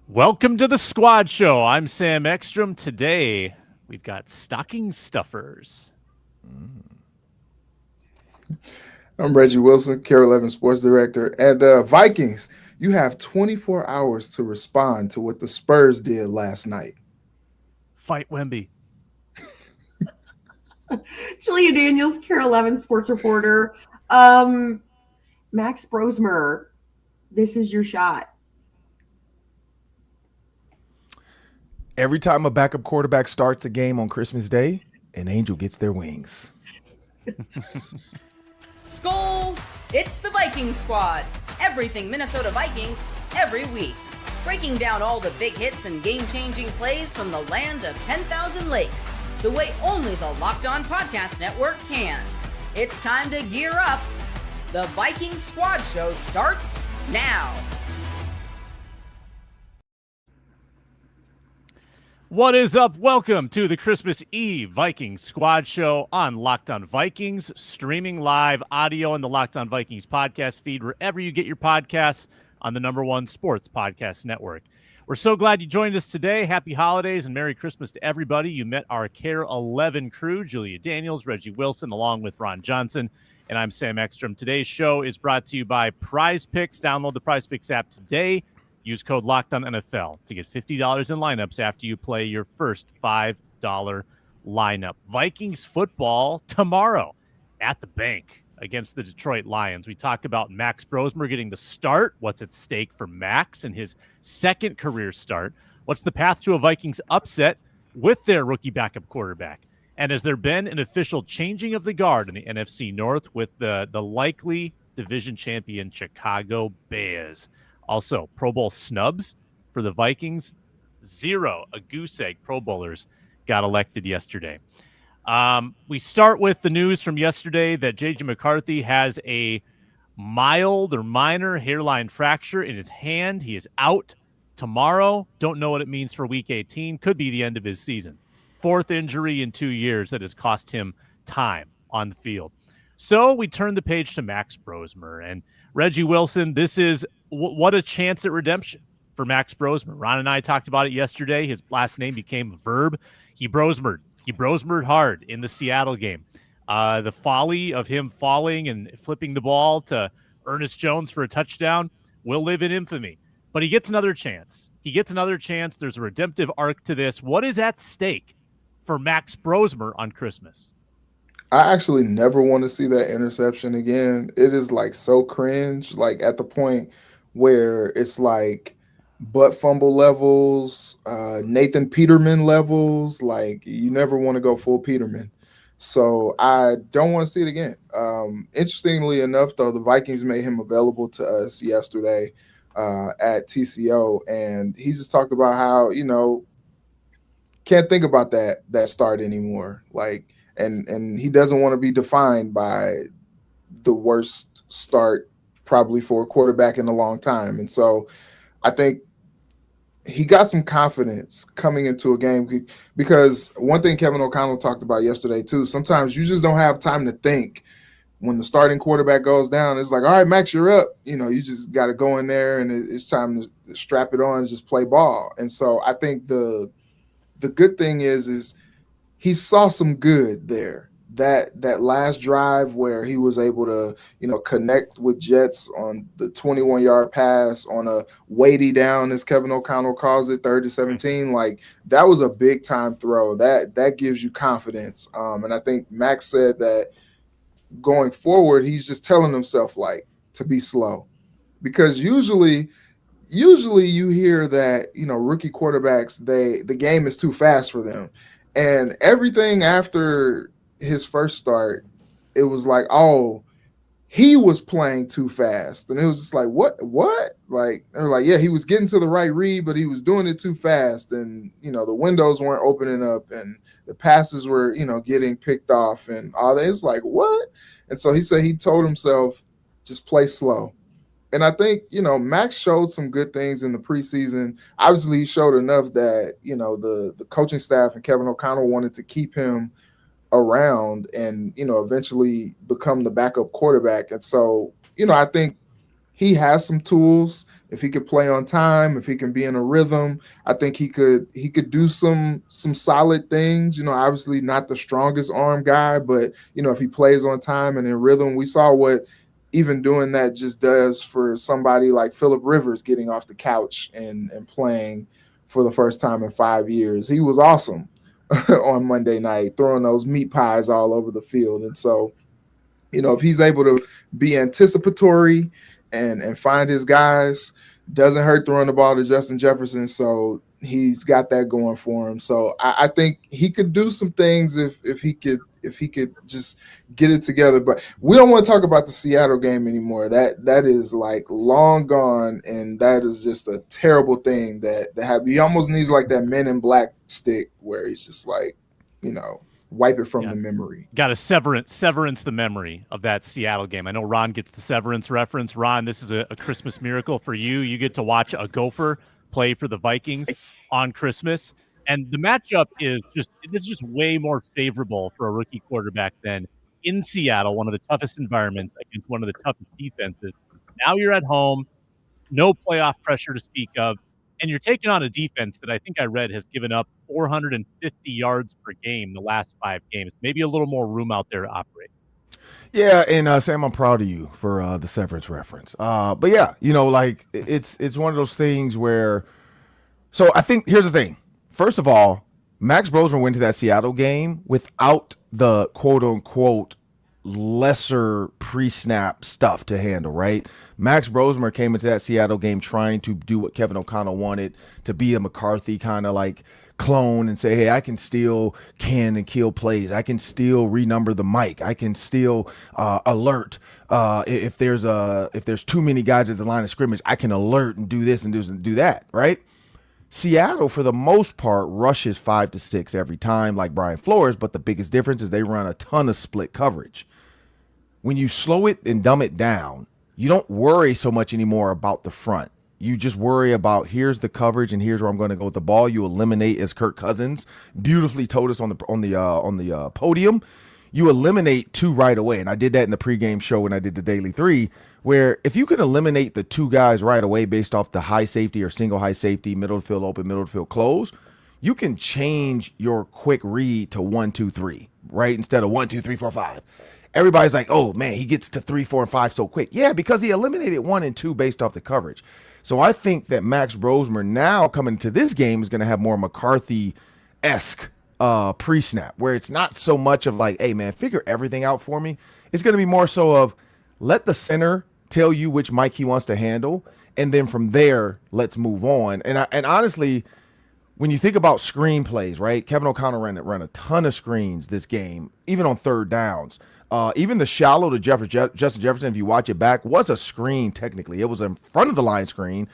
Welcome to the Squad Show. I'm Sam Ekstrom. Today, we've got stocking stuffers. I'm Reggie Wilson, Carol 11 Sports Director. And Vikings, you have 24 hours to respond to what the Spurs did last night. Fight Wemby. Julia Daniels, Carol 11 Sports Reporter. Max Brosmer, this is your shot. Every time a backup quarterback starts a game on Christmas Day, an angel gets their wings. Skol! It's the Viking Squad. Everything Minnesota Vikings every week. Breaking down all the big hits and game-changing plays from the land of 10,000 lakes. The way only the Locked On Podcast Network can. It's time to gear up. The Viking Squad Show starts now. What is up? Welcome to the Christmas Eve Viking Squad Show on Locked On Vikings, streaming live audio on the Locked On Vikings podcast feed, wherever you get your podcasts on the #1 sports podcast network. We're so glad you joined us today. Happy holidays and Merry Christmas to everybody. You met our Care 11 crew, Julia Daniels, Reggie Wilson, along with Ron Johnson, and I'm Sam Ekstrom. Today's show is brought to you by PrizePicks. Download the PrizePicks app today. Use code LOCKEDONNFL to get $50 in lineups after you play your first $5 lineup. Vikings football tomorrow at the bank against the Detroit Lions. We talk about Max Brosmer getting the start. What's at stake for Max in his second career start? What's the path to a Vikings upset with their rookie backup quarterback? And has there been an official changing of the guard in the NFC North with the likely division champion Chicago Bears? Also, Pro Bowl snubs for the Vikings. 0 a goose egg Pro Bowlers got elected yesterday. We start with the news from yesterday that J.J. McCarthy has a mild or minor hairline fracture in his hand. He is out tomorrow. Don't know what it means for Week 18. Could be the end of his season. 4th injury in 2 years that has cost him time on the field. So we turn the page to Max Brosmer. And Reggie Wilson, this is what a chance at redemption for Max Brosmer. Ron and I talked about it yesterday. His last name became a verb. He Brosmered hard in the Seattle game. The folly of him falling and flipping the ball to Ernest Jones for a touchdown will live in infamy. But he gets another chance. There's a redemptive arc to this. What is at stake for Max Brosmer on Christmas? I actually never want to see that interception again. It is like so cringe, like at the point where it's like butt fumble levels, Nathan Peterman levels. Like you never want to go full Peterman. So I don't want to see it again. Interestingly enough, though, the Vikings made him available to us yesterday at TCO, and he just talked about how, can't think about that start anymore. Like, and he doesn't want to be defined by the worst start probably for a quarterback in a long time. And so I think he got some confidence coming into a game, because one thing Kevin O'Connell talked about yesterday too, sometimes you just don't have time to think. When the starting quarterback goes down, it's like, all right, Max, you're up. You just got to go in there and it's time to strap it on and just play ball. And so I think the good thing is he saw some good there. That last drive where he was able to, connect with Jets on the 21-yard pass on a weighty down, as Kevin O'Connell calls it, 3rd and 17. Like, that was a big time throw. That gives you confidence. And I think Max said that going forward, he's just telling himself like to be slow, because usually you hear that, rookie quarterbacks, the game is too fast for them. And everything after his first start, it was like, oh, he was playing too fast. And it was just like, what? Like, they're like, yeah, he was getting to the right read, but he was doing it too fast. And, the windows weren't opening up and the passes were, getting picked off and all that. It's like, what? And so he said he told himself, just play slow. And I think, Max showed some good things in the preseason. Obviously, he showed enough that, the coaching staff and Kevin O'Connell wanted to keep him around and, eventually become the backup quarterback. And so, I think he has some tools if he could play on time, if he can be in a rhythm, I think he could do some solid things. Obviously not the strongest arm guy, but if he plays on time and in rhythm, we saw what even doing that just does for somebody like Phillip Rivers getting off the couch and playing for the first time in 5 years. He was awesome on Monday night, throwing those meat pies all over the field. And so, if he's able to be anticipatory and find his guys, doesn't hurt throwing the ball to Justin Jefferson. So he's got that going for him. So I think he could do some things if he could just get it together. But we don't want to talk about the Seattle game anymore. That is like long gone, and that is just a terrible thing that happened. He almost needs like that Men in Black stick where he's just like, wipe it from the memory. Got to severance the memory of that Seattle game. I know Ron gets the Severance reference. Ron, this is a Christmas miracle for you. You get to watch a Gopher play for the Vikings on Christmas. And the matchup is just way more favorable for a rookie quarterback than in Seattle, one of the toughest environments against one of the toughest defenses. Now you're at home, no playoff pressure to speak of, and you're taking on a defense that I think I read has given up 450 yards per game the last 5 games. Maybe a little more room out there to operate. Yeah, and Sam, I'm proud of you for the Severance reference. But yeah, it's one of those things where. So I think here's the thing. First of all, Max Brosmer went to that Seattle game without the quote unquote lesser pre-snap stuff to handle, right? Max Brosmer came into that Seattle game trying to do what Kevin O'Connell wanted, to be a McCarthy kind of like clone and say, hey, I can still can and kill plays. I can still renumber the mic. I can still alert if there's too many guys at the line of scrimmage. I can alert and do this and do that, right? Seattle, for the most part, rushes 5 to 6 every time, like Brian Flores, but the biggest difference is they run a ton of split coverage. When you slow it and dumb it down, you don't worry so much anymore about the front. You just worry about here's the coverage and here's where I'm going to go with the ball. You eliminate, as Kirk Cousins beautifully told us on the podium, you eliminate 2 right away. And I did that in the pregame show when I did the Daily 3, where if you can eliminate the 2 guys right away based off the high safety or single high safety, middle of the field open, middle of the field close, you can change your quick read to 1, 2, 3, right? Instead of 1, 2, 3, 4, 5. Everybody's like, oh man, he gets to 3, 4, and 5 so quick. Yeah, because he eliminated 1 and 2 based off the coverage. So I think that Max Brosmer now coming to this game is going to have more McCarthy-esque pre-snap, where it's not so much of like, hey man, figure everything out for me. It's going to be more so of let the center tell you which mic he wants to handle, and then from there, let's move on. And honestly, when you think about screenplays, right? Kevin O'Connell ran a ton of screens this game, even on third downs. Even the shallow to Justin Jefferson, if you watch it back, was a screen technically. It was in front of the line screen,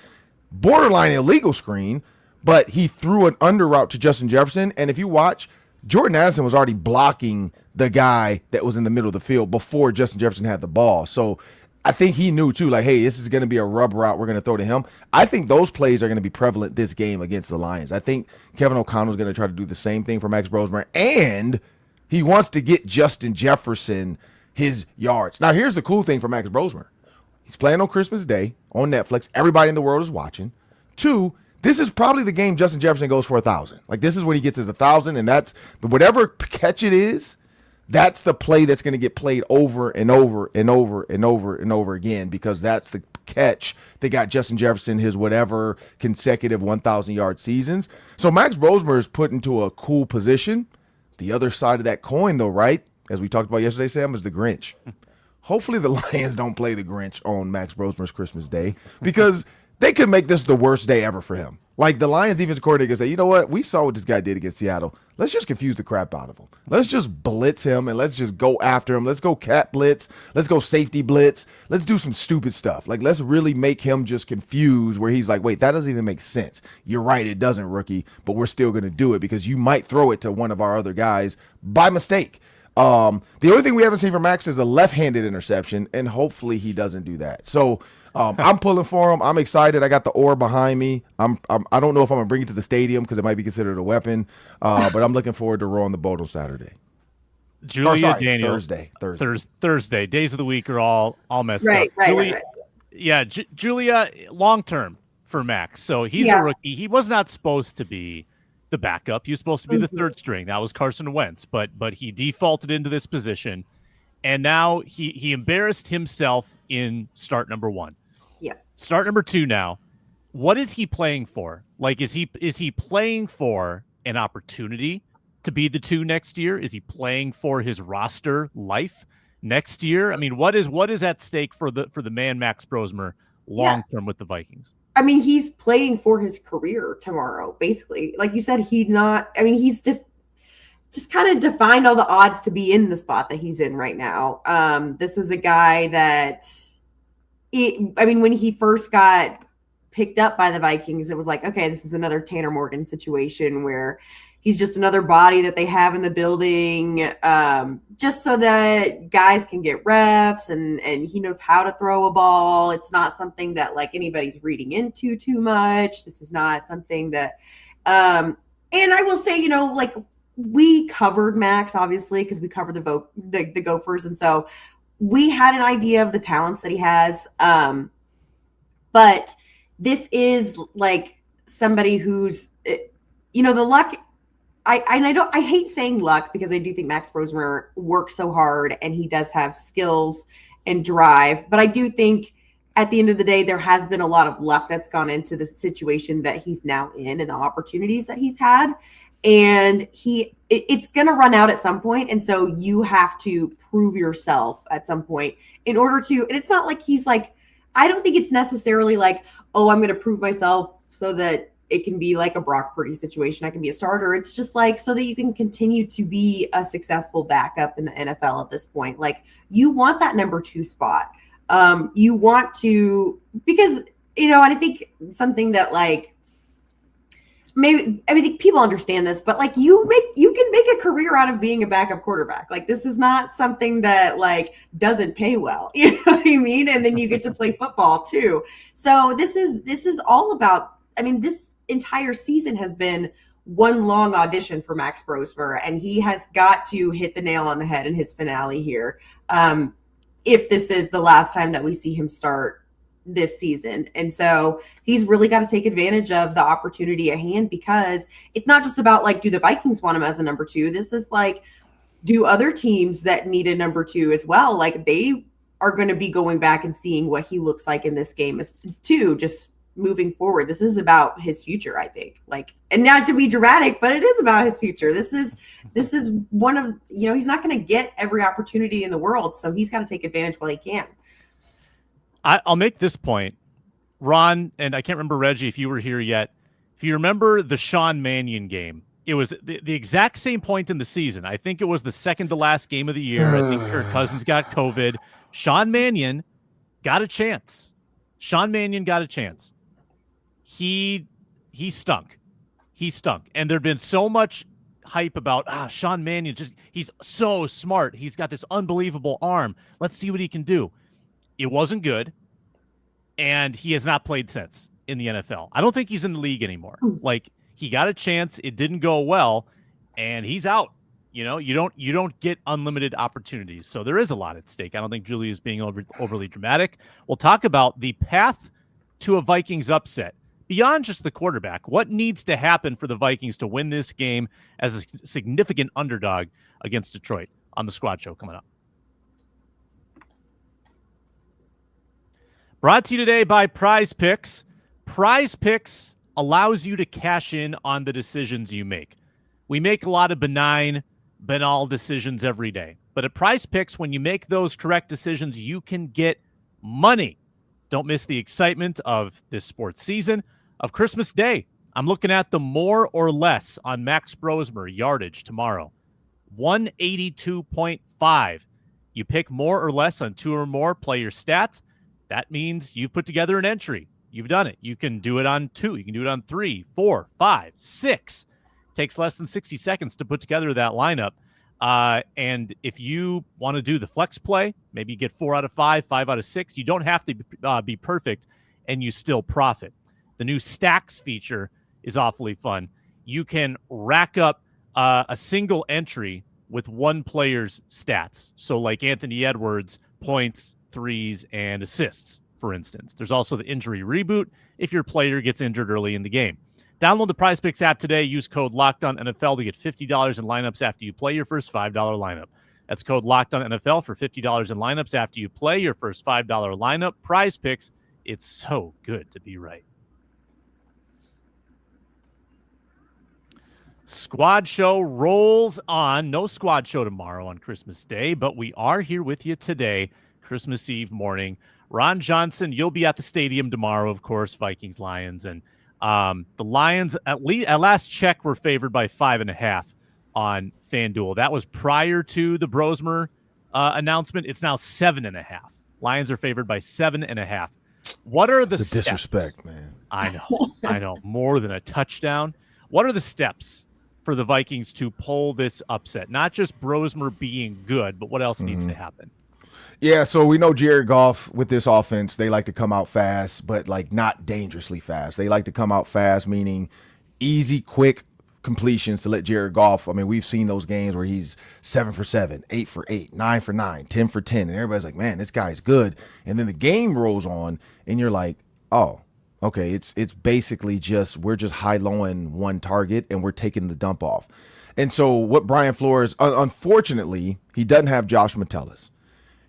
borderline illegal screen, but he threw an under route to Justin Jefferson. And if you watch, Jordan Addison was already blocking the guy that was in the middle of the field before Justin Jefferson had the ball. So I think he knew too, like, hey, this is going to be a rub route we're going to throw to him. I think those plays are going to be prevalent this game against the Lions. I think Kevin O'Connell is going to try to do the same thing for Max Brosmer, and he wants to get Justin Jefferson his yards. Now, here's the cool thing for Max Brosmer. He's playing on Christmas Day on Netflix. Everybody in the world is watching. 2, this is probably the game Justin Jefferson goes for 1,000. Like, this is when he gets his 1,000, and that's whatever catch it is, that's the play that's going to get played over and over and over and over and over again, because that's the catch that got Justin Jefferson his whatever consecutive 1,000-yard seasons. So Max Brosmer is put into a cool position. The other side of that coin, though, right, as we talked about yesterday, Sam, is the Grinch. Hopefully the Lions don't play the Grinch on Max Brosmer's Christmas Day, because they could make this the worst day ever for him. Like, the Lions defensive coordinator could say, you know what? We saw what this guy did against Seattle. Let's just confuse the crap out of him. Let's just blitz him, and let's just go after him. Let's go cat blitz. Let's go safety blitz. Let's do some stupid stuff. Like, let's really make him just confused, where he's like, wait, that doesn't even make sense. You're right, it doesn't, rookie, but we're still going to do it because you might throw it to one of our other guys by mistake. The only thing we haven't seen from Max is a left-handed interception, and hopefully he doesn't do that. So I'm pulling for him. I'm excited. I got the oar behind me. I don't know if I'm gonna bring it to the stadium because it might be considered a weapon, but I'm looking forward to rowing the boat on Saturday. Daniel, Thursday. Days of the week are all messed up. Right. Yeah, Julia, long term for Max. So he's a rookie. He was not supposed to be the backup. He was supposed to be the third string. That was Carson Wentz, but he defaulted into this position, and now he embarrassed himself in start number 1. Yeah. Start number 2 now. What is he playing for? Like, is he playing for an opportunity to be the 2 next year? Is he playing for his roster life next year? I mean, what is at stake for the man Max Brosmer long term with the Vikings? I mean, he's playing for his career tomorrow, basically. Like you said, he's just kind of defined all the odds to be in the spot that he's in right now. This is a guy that, when he first got picked up by the Vikings, it was like, okay, this is another Tanner Morgan situation where he's just another body that they have in the building, just so that guys can get reps and he knows how to throw a ball. It's not something that like anybody's reading into too much. This is not something that, and I will say, like we covered Max obviously because we covered the Gophers, and so we had an idea of the talents that he has. But this is like somebody who's, the luck. I hate saying luck because I do think Max Brosmer works so hard and he does have skills and drive. But I do think at the end of the day, there has been a lot of luck that's gone into the situation that he's now in and the opportunities that he's had. And it's going to run out at some point. And so you have to prove yourself at some point in order to, and it's not like he's like, I don't think it's necessarily like, oh, I'm going to prove myself so that it can be like a Brock Purdy situation. I can be a starter. It's just like so that you can continue to be a successful backup in the NFL at this point. Like you want that number 2 spot. You want to, because, and I think something that like, maybe, I think people understand this, but like you can make a career out of being a backup quarterback. Like this is not something that like doesn't pay well, you know what I mean? And then you get to play football too. So this is all about, this entire season has been one long audition for Max Brosmer, and he has got to hit the nail on the head in his finale here. If this is the last time that we see him start this season. And so he's really got to take advantage of the opportunity at hand, because it's not just about like, do the Vikings want him as a number 2? This is like, do other teams that need a number 2 as well? Like they are going to be going back and seeing what he looks like in this game too, just moving forward. This is about his future, I think. Like, and not to be dramatic, but it is about his future. This is one of, he's not going to get every opportunity in the world, so he's got to take advantage while he can. I'll make this point, Ron, and I can't remember, Reggie, if you were here yet. If you remember the Sean Mannion game, it was the exact same point in the season. I think it was the second to last game of the year. I think Kirk Cousins got COVID. Sean Mannion got a chance. He stunk. And there'd been so much hype about Sean Mannion. He's so smart. He's got this unbelievable arm. Let's see what he can do. It wasn't good, and he has not played since in the NFL. I don't think he's in the league anymore. Like he got a chance, it didn't go well, and he's out. You don't get unlimited opportunities, so there is a lot at stake. I don't think Julie is being overly dramatic. We'll talk about the path to a Vikings upset. Beyond just the quarterback, what needs to happen for the Vikings to win this game as a significant underdog against Detroit on the Squad Show coming up. Brought to you today by PrizePicks. PrizePicks allows you to cash in on the decisions you make. We make a lot of benign, banal decisions every day. But at PrizePicks, when you make those correct decisions, you can get money. Don't miss the excitement of this sports season, of Christmas Day. I'm looking at the more or less on Max Brosmer yardage tomorrow. 182.5. You pick more or less on 2 or more player stats. That means you've put together an entry. You've done it. You can do it on 2. You can do it on 3, 4, 5, 6. Takes less than 60 seconds to put together that lineup. And if you want to do the flex play, maybe you get 4 out of 5, 5 out of 6. You don't have to be perfect, and you still profit. The new stacks feature is awfully fun. You can rack up a single entry with one player's stats. So like Anthony Edwards, points, threes, and assists, for instance. There's also the injury reboot if your player gets injured early in the game. Download the PrizePicks app today. Use code LOCKEDONNFL to get $50 in lineups after you play your first $5 lineup. That's code LOCKEDONNFL for $50 in lineups after you play your first $5 lineup. PrizePicks, it's so good to be right. Squad show rolls on. No squad show tomorrow on Christmas Day, but we are here with you today, Christmas Eve morning. Ron Johnson, you'll be at the stadium tomorrow, of course, Vikings, Lions. And the Lions, at last check, were favored by 5.5 on FanDuel. That was prior to the Brosmer announcement. It's now 7.5. Lions are favored by 7.5. What are the steps? Disrespect, man. I know. More than a touchdown. What are the steps for the Vikings to pull this upset? Not just Brosmer being good, but what else needs to happen? Yeah, so we know Jared Goff with this offense, they like to come out fast, but like not dangerously fast. They like to come out fast, meaning easy, quick completions to let Jared Goff. I mean, we've seen those games where he's 7 for 7, 8 for 8, 9 for 9, 10 for 10, and everybody's like, man, this guy's good. And then the game rolls on, and you're like, oh, okay, it's basically just we're just high-lowing one target, and we're taking the dump off. And so what Brian Flores, unfortunately, he doesn't have Josh Metellus.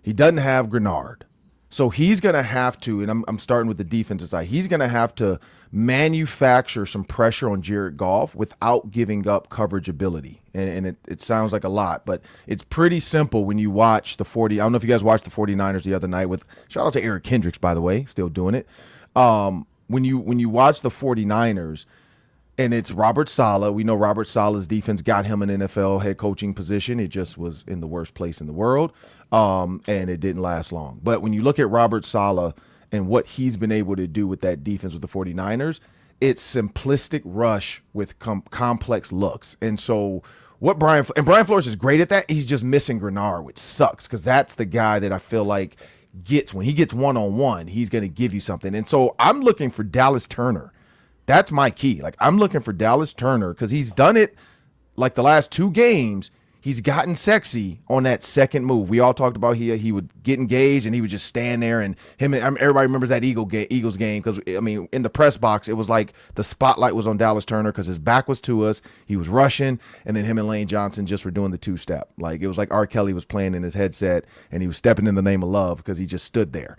He doesn't have Grenard. So he's going to have to, and I'm starting with the defensive side, he's going to have to manufacture some pressure on Jared Goff without giving up coverage ability. And it sounds like a lot, but it's pretty simple when you watch the 40. I don't know if you guys watched the 49ers the other night with, shout out to Eric Kendricks, by the way, still doing it. When you watch the 49ers, and it's Robert Saleh. We know Robert Saleh's defense got him an NFL head coaching position. It just was in the worst place in the world, and it didn't last long. But when you look at Robert Saleh and what he's been able to do with that defense with the 49ers, it's simplistic rush with complex looks. And so what Brian Flores is great at that. He's just missing Grenard, which sucks because that's the guy that I feel like when he gets one-on-one, he's going to give you something. And so I'm looking for Dallas Turner. That's my key. Like, I'm looking for Dallas Turner because he's done it like the last 2 games. He's gotten sexy on that second move. We all talked about he would get engaged and he would just stand there, and everybody remembers that Eagles game because, I mean, in the press box, it was like the spotlight was on Dallas Turner because his back was to us. He was rushing, and then him and Lane Johnson just were doing the 2-step. Like, it was like R. Kelly was playing in his headset and he was stepping in the name of love because he just stood there.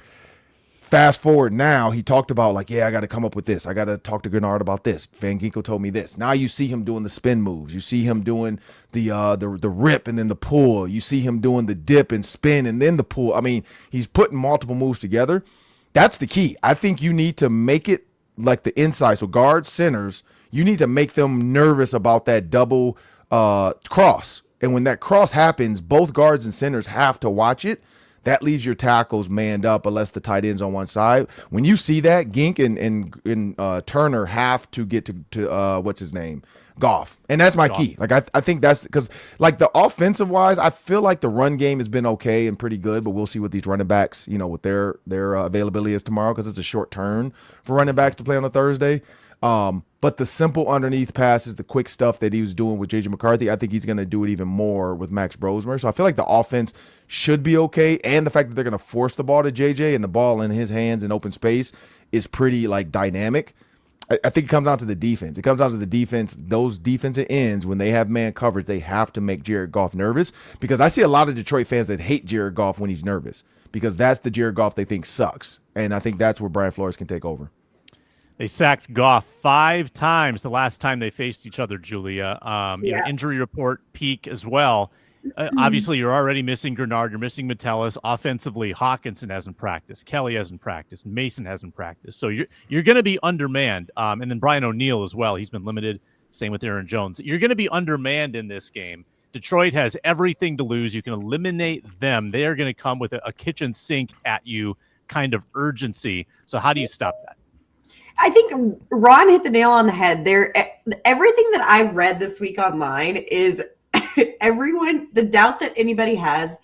Fast forward now, he talked about like, yeah, I got to come up with this. I got to talk to Grenard about this. Van Ginkel told me this. Now you see him doing the spin moves. You see him doing the rip and then the pull. You see him doing the dip and spin and then the pull. I mean, he's putting multiple moves together. That's the key. I think you need to make it like the inside. So guards, centers, you need to make them nervous about that double cross. And when that cross happens, both guards and centers have to watch it. That leaves your tackles manned up unless the tight end's on one side. When you see that, Gink and Turner have to get to what's his name? Goff. And that's my key. Like, I think that's because, like, the offensive wise, I feel like the run game has been okay and pretty good, but we'll see what these running backs, you know, what their availability is tomorrow because it's a short turn for running backs to play on a Thursday. But the simple underneath passes, the quick stuff that he was doing with J.J. McCarthy, I think he's going to do it even more with Max Brosmer. So I feel like the offense should be okay. And the fact that they're going to force the ball to J.J. and the ball in his hands in open space is pretty, like, dynamic. I think it comes down to the defense. It comes down to the defense. Those defensive ends, when they have man coverage, they have to make Jared Goff nervous because I see a lot of Detroit fans that hate Jared Goff when he's nervous because that's the Jared Goff they think sucks. And I think that's where Brian Flores can take over. They sacked Goff 5 times the last time they faced each other, Julia. Injury report peak as well. Obviously, you're already missing Grenard. You're missing Metellus. Offensively, Hawkinson hasn't practiced. Kelly hasn't practiced. Mason hasn't practiced. So you're going to be undermanned. And then Brian O'Neill as well. He's been limited. Same with Aaron Jones. You're going to be undermanned in this game. Detroit has everything to lose. You can eliminate them. They are going to come with a kitchen sink at you kind of urgency. So how do you stop that? I think Ron hit the nail on the head there. Everything that I've read this week online is the doubt that anybody has,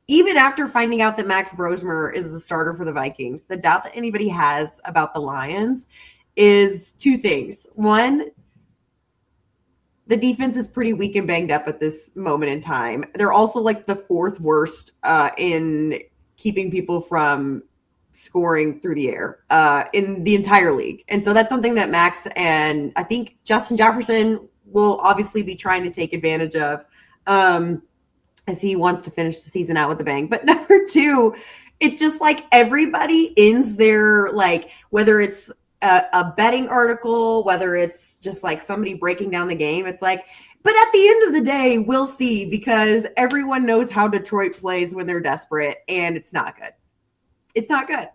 even after finding out that Max Brosmer is the starter for the Vikings, the doubt that anybody has about the Lions is 2 things. One, the defense is pretty weak and banged up at this moment in time. They're also like the 4th worst in keeping people from scoring through the air in the entire league. And so that's something that Max and I think Justin Jefferson will obviously be trying to take advantage of as he wants to finish the season out with a bang. But number two, it's just like everybody ends their, like, whether it's a betting article, whether it's just like somebody breaking down the game, it's like, but at the end of the day, we'll see, because everyone knows how Detroit plays when they're desperate, and it's not good. It's not good.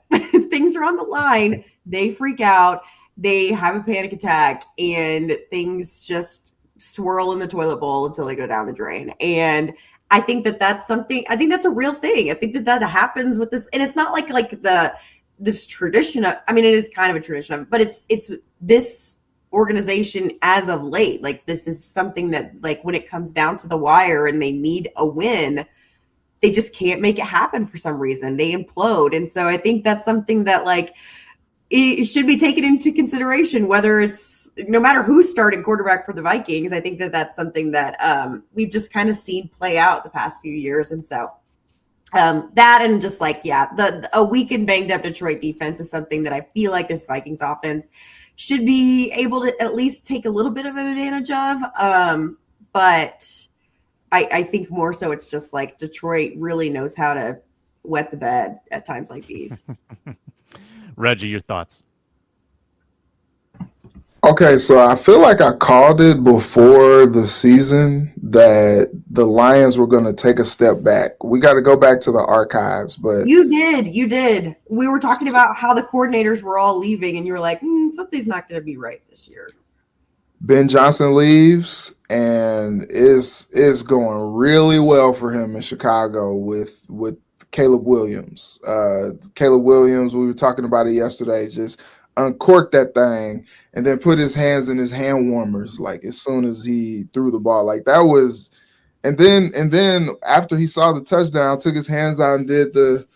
Things are on the line. They freak out. They have a panic attack, and things just swirl in the toilet bowl until they go down the drain. And I think that that's something, I think that's a real thing. I think that that happens with this. And it's not like this tradition of, I mean, it is kind of a tradition of, but it's this organization as of late. Like, this is something that, like, when it comes down to the wire and they need a win, they just can't make it happen for some reason. They implode. And so I think that's something that, like, it should be taken into consideration, whether it's, no matter who's starting quarterback for the Vikings. I think that that's something that we've just kind of seen play out the past few years. And so that, and just like, yeah, a weak and banged up Detroit defense is something that I feel like this Vikings offense should be able to at least take a little bit of advantage of. But I think more so it's just like Detroit really knows how to wet the bed at times like these. Reggie, your thoughts? Okay, so I feel like I called it before the season that the Lions were going to take a step back. We got to go back to the archives, but You did. We were talking about how the coordinators were all leaving, and you were like, something's not going to be right this year. Ben Johnson leaves, and is going really well for him in Chicago with Caleb Williams. Caleb Williams, we were talking about it yesterday, just uncorked that thing and then put his hands in his hand warmers, like, as soon as he threw the ball. Like, that was, and then after he saw the touchdown, took his hands out and did the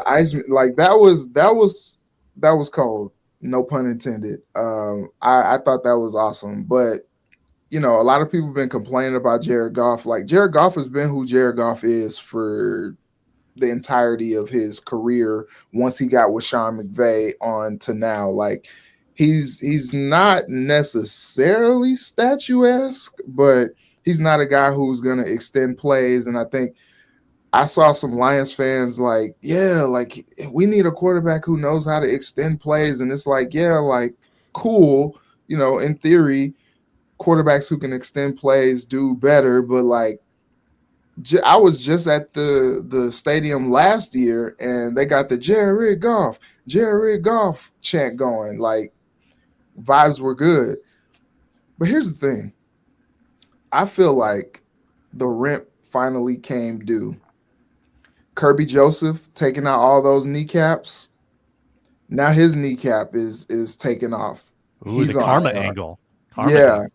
ice, like, that was cold. No pun intended. I thought that was awesome. But, you know, a lot of people have been complaining about Jared Goff. Like, Jared Goff has been who Jared Goff is for the entirety of his career once he got with Sean McVay on to now. Like, he's not necessarily statuesque, but he's not a guy who's going to extend plays. And I think I saw some Lions fans like, yeah, like, we need a quarterback who knows how to extend plays. And it's like, yeah, like, cool. You know, in theory, quarterbacks who can extend plays do better. But, like, I was just at the stadium last year, and they got the Jared Goff chant going. Like, vibes were good. But here's the thing. I feel like the rent finally came due. Kirby Joseph taking out all those kneecaps. Now his kneecap is taken off. Ooh, the karma angle. Yeah.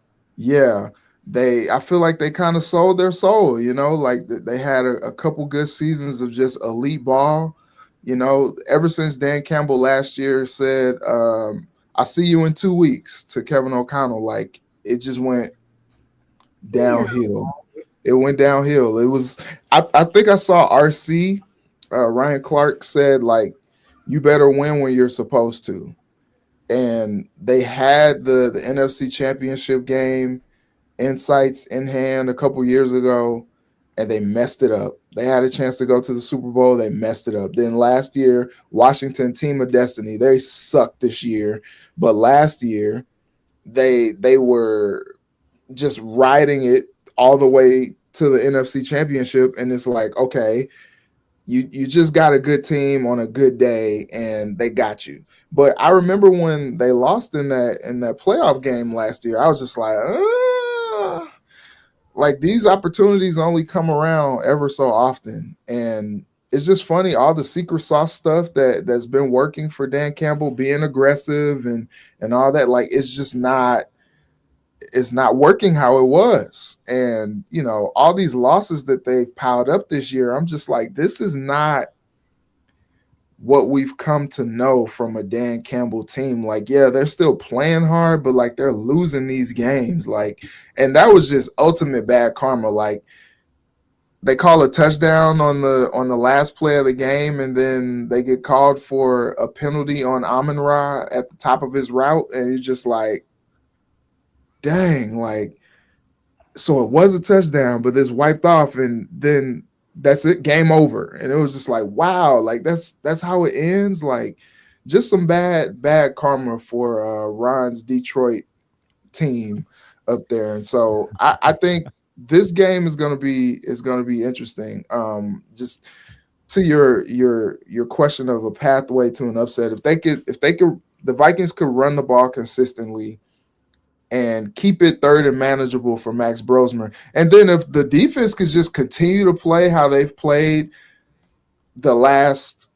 I feel like they kind of sold their soul, you know, like they had a couple good seasons of just elite ball, you know, ever since Dan Campbell last year said, I'll see you in 2 weeks to Kevin O'Connell. Like, it just went downhill. It went downhill. It was, I think I saw RC, Ryan Clark said, like, you better win when you're supposed to. And they had the NFC Championship game insights in hand a couple years ago, and they messed it up. They had a chance to go to the Super Bowl. They messed it up. Then last year, Washington, Team of Destiny, they sucked this year. But last year, they were just riding it all the way to the NFC Championship. And it's like, okay, you just got a good team on a good day, and they got you. But I remember when they lost in that playoff game last year, I was just like, these opportunities only come around ever so often. And it's just funny, all the secret sauce stuff that's been working for Dan Campbell, being aggressive and all that, like, it's just not working how it was. And, you know, all these losses that they've piled up this year, I'm just like, this is not what we've come to know from a Dan Campbell team. Like, yeah, they're still playing hard, but, like, they're losing these games. Like, and that was just ultimate bad karma. Like, they call a touchdown on the last play of the game, and then they get called for a penalty on Amon-Ra at the top of his route, and you're just like, dang, like, so it was a touchdown, but it's wiped off, and then that's it, game over. And it was just like, wow, like that's how it ends. Like, just some bad karma for Ron's Detroit team up there. And so I think this game is gonna be interesting. Just to your question of a pathway to an upset, if they could, the Vikings could run the ball consistently and keep it third and manageable for Max Brosmer. And then if the defense could just continue to play how they've played the last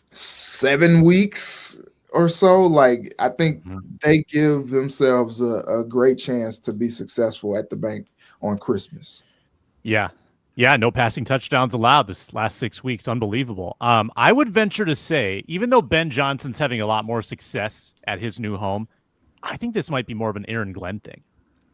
7 weeks or so, like, I think they give themselves a great chance to be successful at the bank on Christmas. Yeah. Yeah, no passing touchdowns allowed this last 6 weeks. Unbelievable. I would venture to say, even though Ben Johnson's having a lot more success at his new home, I think this might be more of an Aaron Glenn thing.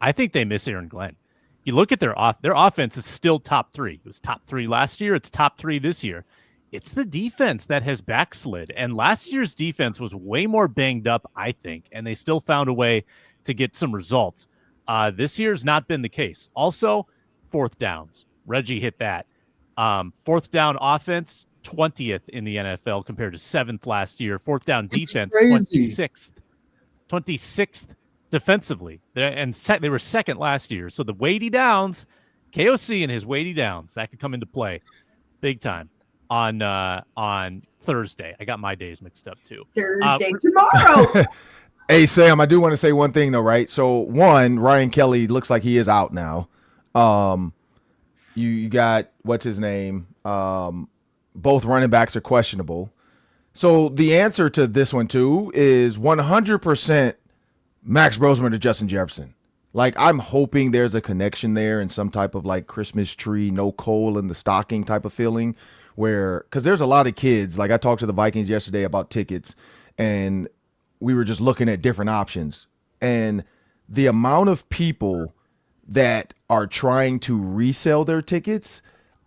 I think they miss Aaron Glenn. You look at their offense is still top 3. It was top 3 last year. It's top 3 this year. It's the defense that has backslid. And last year's defense was way more banged up, I think, and they still found a way to get some results. This year's not been the case. Also, fourth downs. Reggie hit that. Fourth down offense, 20th in the NFL compared to 7th last year. Fourth down defense, 26th defensively. They were second last year. So the weighty downs, KOC and his weighty downs, that could come into play big time on Thursday. I got my days mixed up too. Thursday tomorrow. Hey, Sam, I do want to say one thing though, right? So one, Ryan Kelly looks like he is out now. You got, what's his name? Both running backs are questionable. So the answer to this one too is 100% Max Brosmer to Justin Jefferson. Like, I'm hoping there's a connection there in some type of like Christmas tree, no coal in the stocking type of feeling, where, because there's a lot of kids. Like, I talked to the Vikings yesterday about tickets, and we were just looking at different options, and the amount of people that are trying to resell their tickets,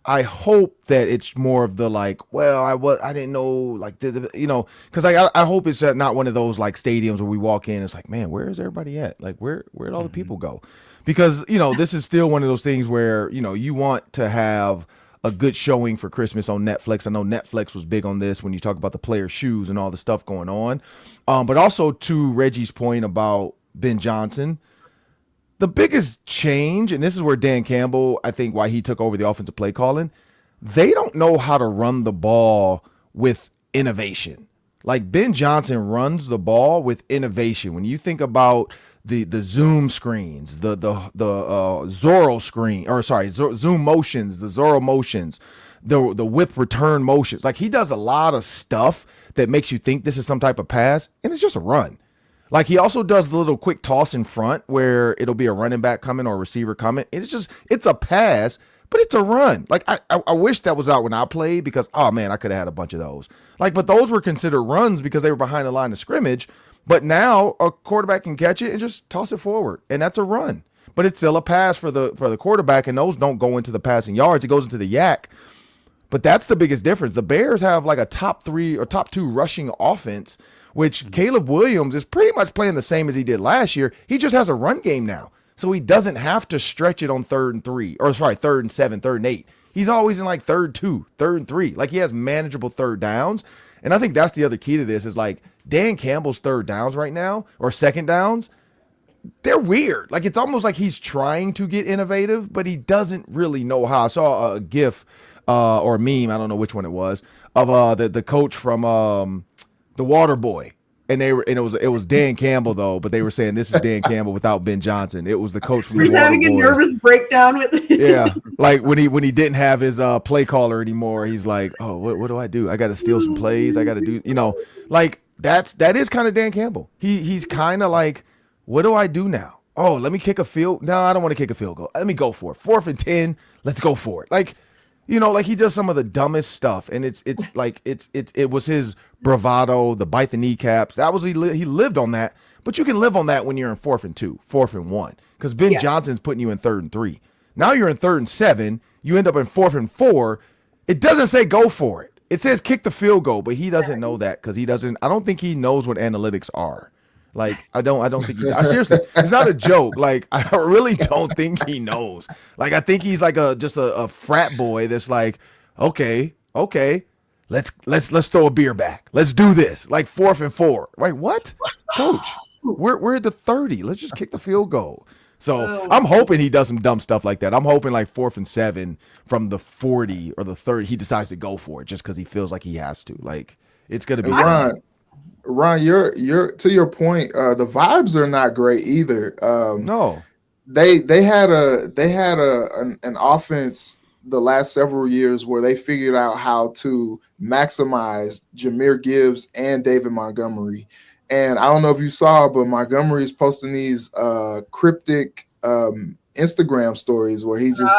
I hope that it's more of the like, well, I didn't know, like, because I hope it's not one of those like stadiums where we walk in, it's like, man, where is everybody at? Like, where'd all the people go? Because, this is still one of those things where, you want to have a good showing for Christmas on Netflix. I know Netflix was big on this when you talk about the player shoes and all the stuff going on. But also to Reggie's point about Ben Johnson, the biggest change, and this is where Dan Campbell, I think why he took over the offensive play calling, they don't know how to run the ball with innovation. Like, Ben Johnson runs the ball with innovation. When you think about the zoom screens, the Zorro screen, or sorry, zoom motions, the Zorro motions, the whip return motions, like, he does a lot of stuff that makes you think this is some type of pass, and it's just a run. Like, he also does the little quick toss in front where it'll be a running back coming or a receiver coming. It's a pass, but it's a run. Like, I wish that was out when I played, because, oh man, I could have had a bunch of those. Like, but those were considered runs because they were behind the line of scrimmage. But now a quarterback can catch it and just toss it forward, and that's a run. But it's still a pass for the quarterback, and those don't go into the passing yards. It goes into the yak. But that's the biggest difference. The Bears have like a top 3 or top 2 rushing offense, which Caleb Williams is pretty much playing the same as he did last year. He just has a run game now. So he doesn't have to stretch it on 3rd and 7, 3rd and 8. He's always in like 3rd 2, 3rd and 3. Like, he has manageable third downs. And I think that's the other key to this is, like, Dan Campbell's third downs right now, or second downs, they're weird. Like, it's almost like he's trying to get innovative, but he doesn't really know how. I saw a GIF or a meme, I don't know which one it was, of the coach from The Water Boy. And it was Dan Campbell though, but they were saying this is Dan Campbell without Ben Johnson. It was the coach from He's The Water having a Boy. nervous breakdown with Yeah, like when he didn't have his play caller anymore, he's like, oh, what do I do? I got to steal some plays. I got to do, like that is kind of Dan Campbell. He's kind of like, what do I do now? Oh, let me kick a field. No, I don't want to kick a field goal. Let me go for it. 4th and 10. Let's go for it. Like, like he does some of the dumbest stuff, and it's like it was his bravado, the bite the kneecaps. That was he lived on that. But you can live on that when you're in 4th and 2, 4th and 1, because Ben Johnson's putting you in 3rd and 3. Now you're in 3rd and 7. you end up in 4th and 4. It doesn't say go for it. It says kick the field goal, but he doesn't know that because I don't think he knows what analytics are. Like, I don't think seriously, it's not a joke. Like, I really don't think he knows. Like, I think he's like just a frat boy that's like, okay, let's throw a beer back. Let's do this. Like 4th and 4. Right? What? Coach, we're at the 30. Let's just kick the field goal. So I'm hoping he does some dumb stuff like that. I'm hoping like 4th and 7 from the 40 or the 30, he decides to go for it just because he feels like he has to. Like, it's gonna be Ron, you're to your point. The vibes are not great either. No, they had an offense the last several years where they figured out how to maximize Jahmyr Gibbs and David Montgomery. And I don't know if you saw, but Montgomery is posting these cryptic Instagram stories where he's just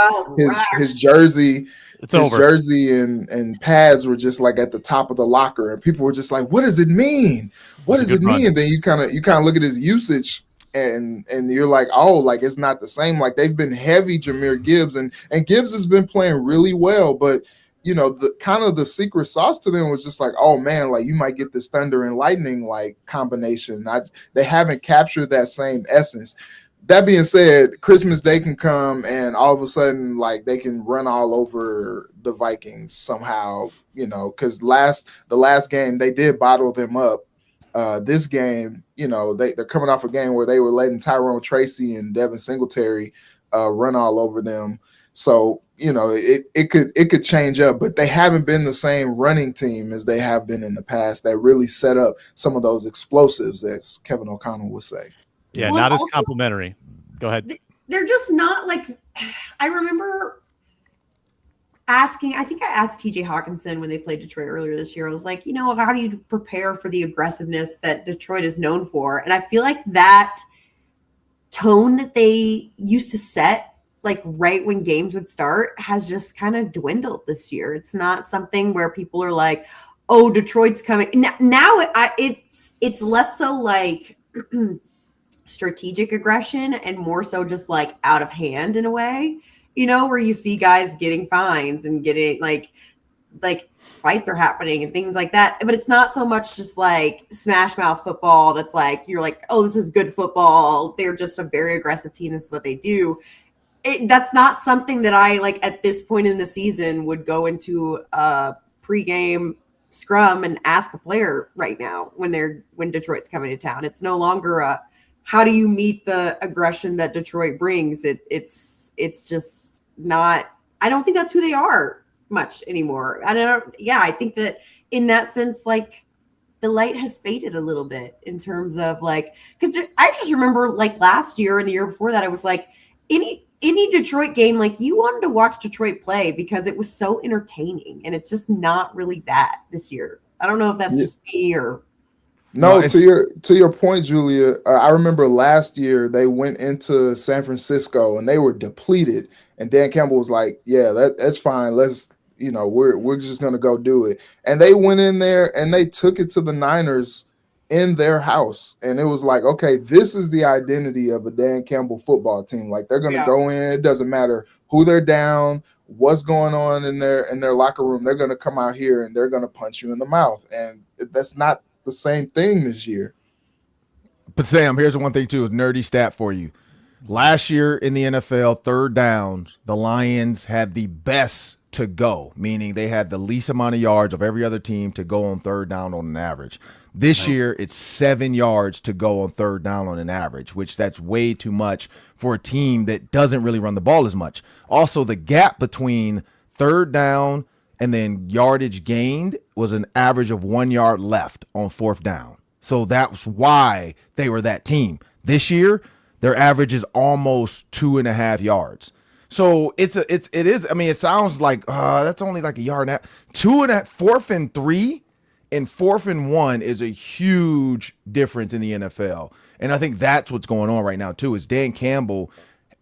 his jersey. Jersey and pads were just like at the top of the locker, and people were just like, "What does it mean? What does it mean?" And then you kind of look at his usage, and you're like, "Oh, like it's not the same." Like they've been heavy Jahmyr Gibbs, and Gibbs has been playing really well, but the kind of the secret sauce to them was just like, "Oh man, like you might get this thunder and lightning like combination." They haven't captured that same essence. That being said, Christmas Day can come and all of a sudden, like they can run all over the Vikings somehow, because the last game they did bottle them up. This game, they're coming off a game where they were letting Tyrone Tracy and Devin Singletary run all over them. So, it could change up, but they haven't been the same running team as they have been in the past that really set up some of those explosives, as Kevin O'Connell would say. Yeah, not as complimentary. Go ahead. They're just not like – I remember asking – I think I asked TJ Hawkinson when they played Detroit earlier this year. I was like, how do you prepare for the aggressiveness that Detroit is known for? And I feel like that tone that they used to set like right when games would start has just kind of dwindled this year. It's not something where people are like, oh, Detroit's coming. Now it's less so like – strategic aggression and more so just like out of hand in a way, where you see guys getting fines and getting like fights are happening and things like that. But it's not so much just like smash mouth football that's like, you're like, oh, this is good football. They're just a very aggressive team. This is what they do. That's not something that I like at this point in the season would go into a pregame scrum and ask a player right now when Detroit's coming to town. It's no longer a, how do you meet the aggression that Detroit brings? It's just not. I don't think that's who they are much anymore. I think that in that sense, like the light has faded a little bit in terms of like, because I just remember like last year and the year before that, I was like any Detroit game, like you wanted to watch Detroit play because it was so entertaining, and it's just not really that this year. I don't know if that's just me or. No, to your point, Julia, I remember last year they went into San Francisco and they were depleted, and Dan Campbell was like, "Yeah, that's fine. Let's, we're just gonna go do it." And they went in there and they took it to the Niners in their house, and it was like, okay, this is the identity of a Dan Campbell football team. Like they're gonna go in. It doesn't matter who they're down, what's going on in their locker room. They're gonna come out here and they're gonna punch you in the mouth, and that's not the same thing this year. But Sam, here's the one thing too, a nerdy stat for you. Last year in the NFL, third downs, the Lions had the best to go, meaning they had the least amount of yards of every other team to go on third down on an average. This year, it's 7 yards to go on third down on an average, which that's way too much for a team that doesn't really run the ball as much. Also, the gap between third down and then yardage gained was an average of 1 yard left on fourth down. So that's why they were that team. This year, their average is almost 2.5 yards. So it is. I mean, it sounds like that's only like a yard and a half. 4th and 3 and 4th and 1 is a huge difference in the NFL. And I think that's what's going on right now too, is Dan Campbell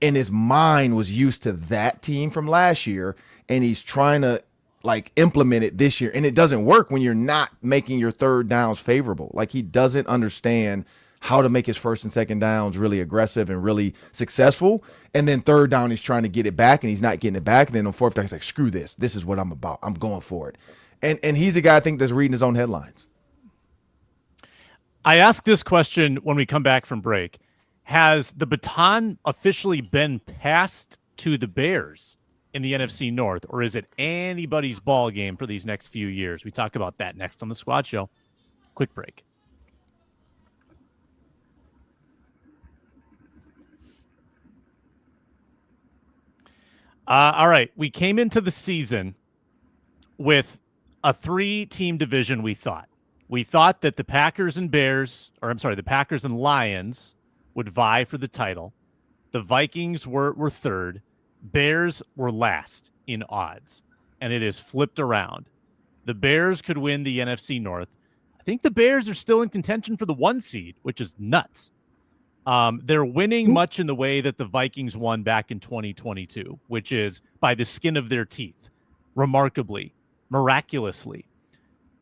in his mind was used to that team from last year, and he's trying to like implement it this year, and it doesn't work when you're not making your third downs favorable. Like he doesn't understand how to make his first and second downs really aggressive and really successful. And then third down, he's trying to get it back and he's not getting it back. And then on fourth down, he's like, screw this. This is what I'm about. I'm going for it. And he's a guy I think that's reading his own headlines. I ask this question when we come back from break. Has the baton officially been passed to the Bears in the NFC North, or is it anybody's ball game for these next few years? We talk about that next on the Squad Show. Quick break. All right. We came into the season with a 3-team division, we thought. We thought that the Packers and the Packers and Lions would vie for the title. The Vikings were third. Bears were last in odds. And it is flipped around. The Bears could win the NFC North. I think the Bears are still in contention for the 1 seed, which is nuts. They're winning much in the way that the Vikings won back in 2022, which is by the skin of their teeth, remarkably, miraculously.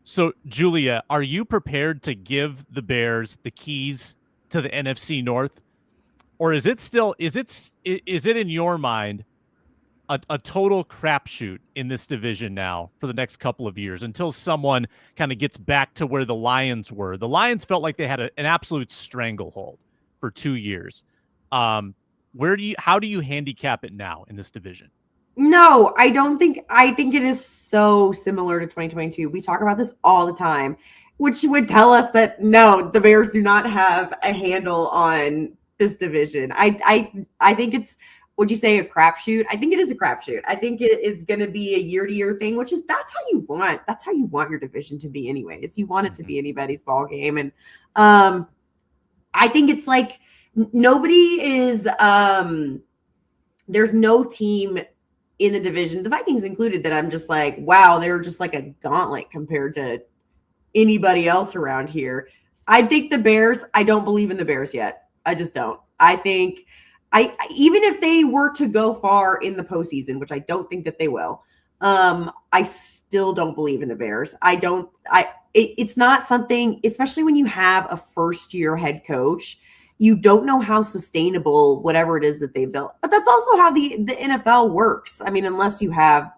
So, Julia, are you prepared to give the Bears the keys to the NFC North? Or is it in your mind a total crapshoot in this division now for the next couple of years until someone kind of gets back to where the Lions were? The Lions felt like they had an absolute stranglehold for 2 years. How do you handicap it now in this division? No, I don't think. I think it is so similar to 2022. We talk about this all the time, which would tell us that no, the Bears do not have a handle on this division. I think it's, would you say a crapshoot? I think it is a crapshoot. I think it is going to be a year-to-year thing, which is that's how you want your division to be anyways. You want it to be anybody's ball game. And I think it's like nobody is there's no team in the division, the Vikings included, that I'm just like, wow, they're just like a gauntlet compared to anybody else around here. I think the Bears, I don't believe in the Bears yet. I just don't. I think even if they were to go far in the postseason, which I don't think that they will, I still don't believe in the Bears. It's not something, especially when you have a first-year head coach, you don't know how sustainable whatever it is that they built. But that's also how the NFL works. I mean, unless you have,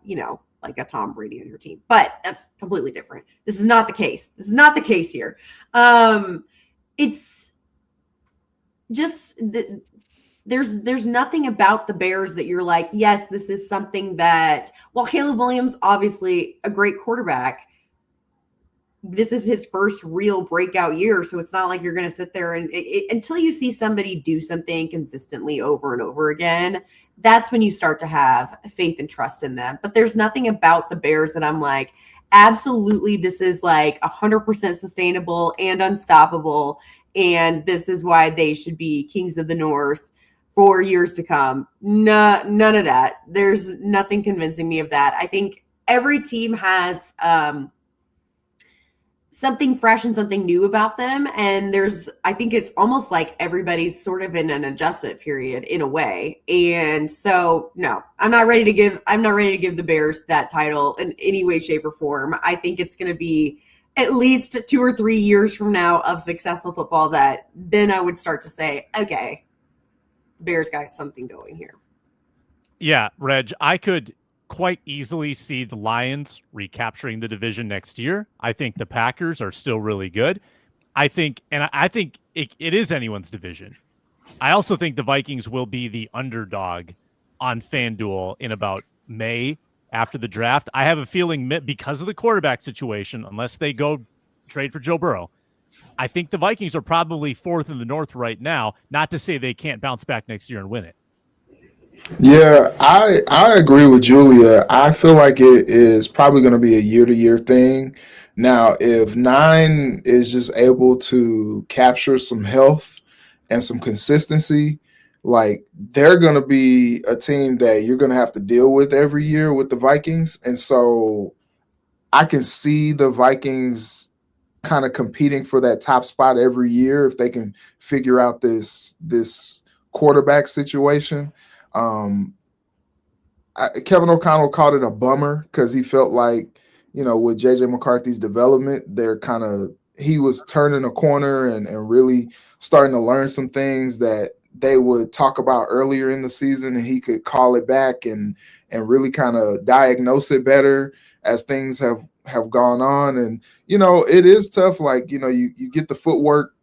like a Tom Brady on your team. But that's completely different. This is not the case. This is not the case here. It's just there's nothing about the Bears that you're like, yes, this is something that, while Caleb Williams, obviously a great quarterback, this is his first real breakout year. So it's not like you're going to sit there and until you see somebody do something consistently over and over again, that's when you start to have faith and trust in them. But there's nothing about the Bears that I'm like, absolutely, this is like 100% sustainable and unstoppable. And this is why they should be kings of the North for years to come. No, none of that. There's nothing convincing me of that. I think every team has something fresh and something new about them. And I think it's almost like everybody's sort of in an adjustment period in a way. And so, no, I'm not ready to give the Bears that title in any way, shape, or form. I think it's going to be at least 2 or 3 years from now of successful football that then I would start to say, okay, the Bears got something going here. Yeah, Reg, I could quite easily see the Lions recapturing the division next year. I think the Packers are still really good. I think it is anyone's division. I also think the Vikings will be the underdog on FanDuel in about May after the draft. I have a feeling because of the quarterback situation, unless they go trade for Joe Burrow, I think the Vikings are probably 4th in the North right now. Not to say they can't bounce back next year and win it. Yeah, I agree with Julia. I feel like it is probably going to be a year-to-year thing. Now, if 9 is just able to capture some health and some consistency, like they're going to be a team that you're going to have to deal with every year with the Vikings. And so I can see the Vikings kind of competing for that top spot every year if they can figure out this quarterback situation. Kevin O'Connell called it a bummer because he felt like, with JJ McCarthy's development, they're kind of he was turning a corner and really starting to learn some things that they would talk about earlier in the season, and he could call it back and really kind of diagnose it better as things have gone on. And it is tough. Like, you get the footwork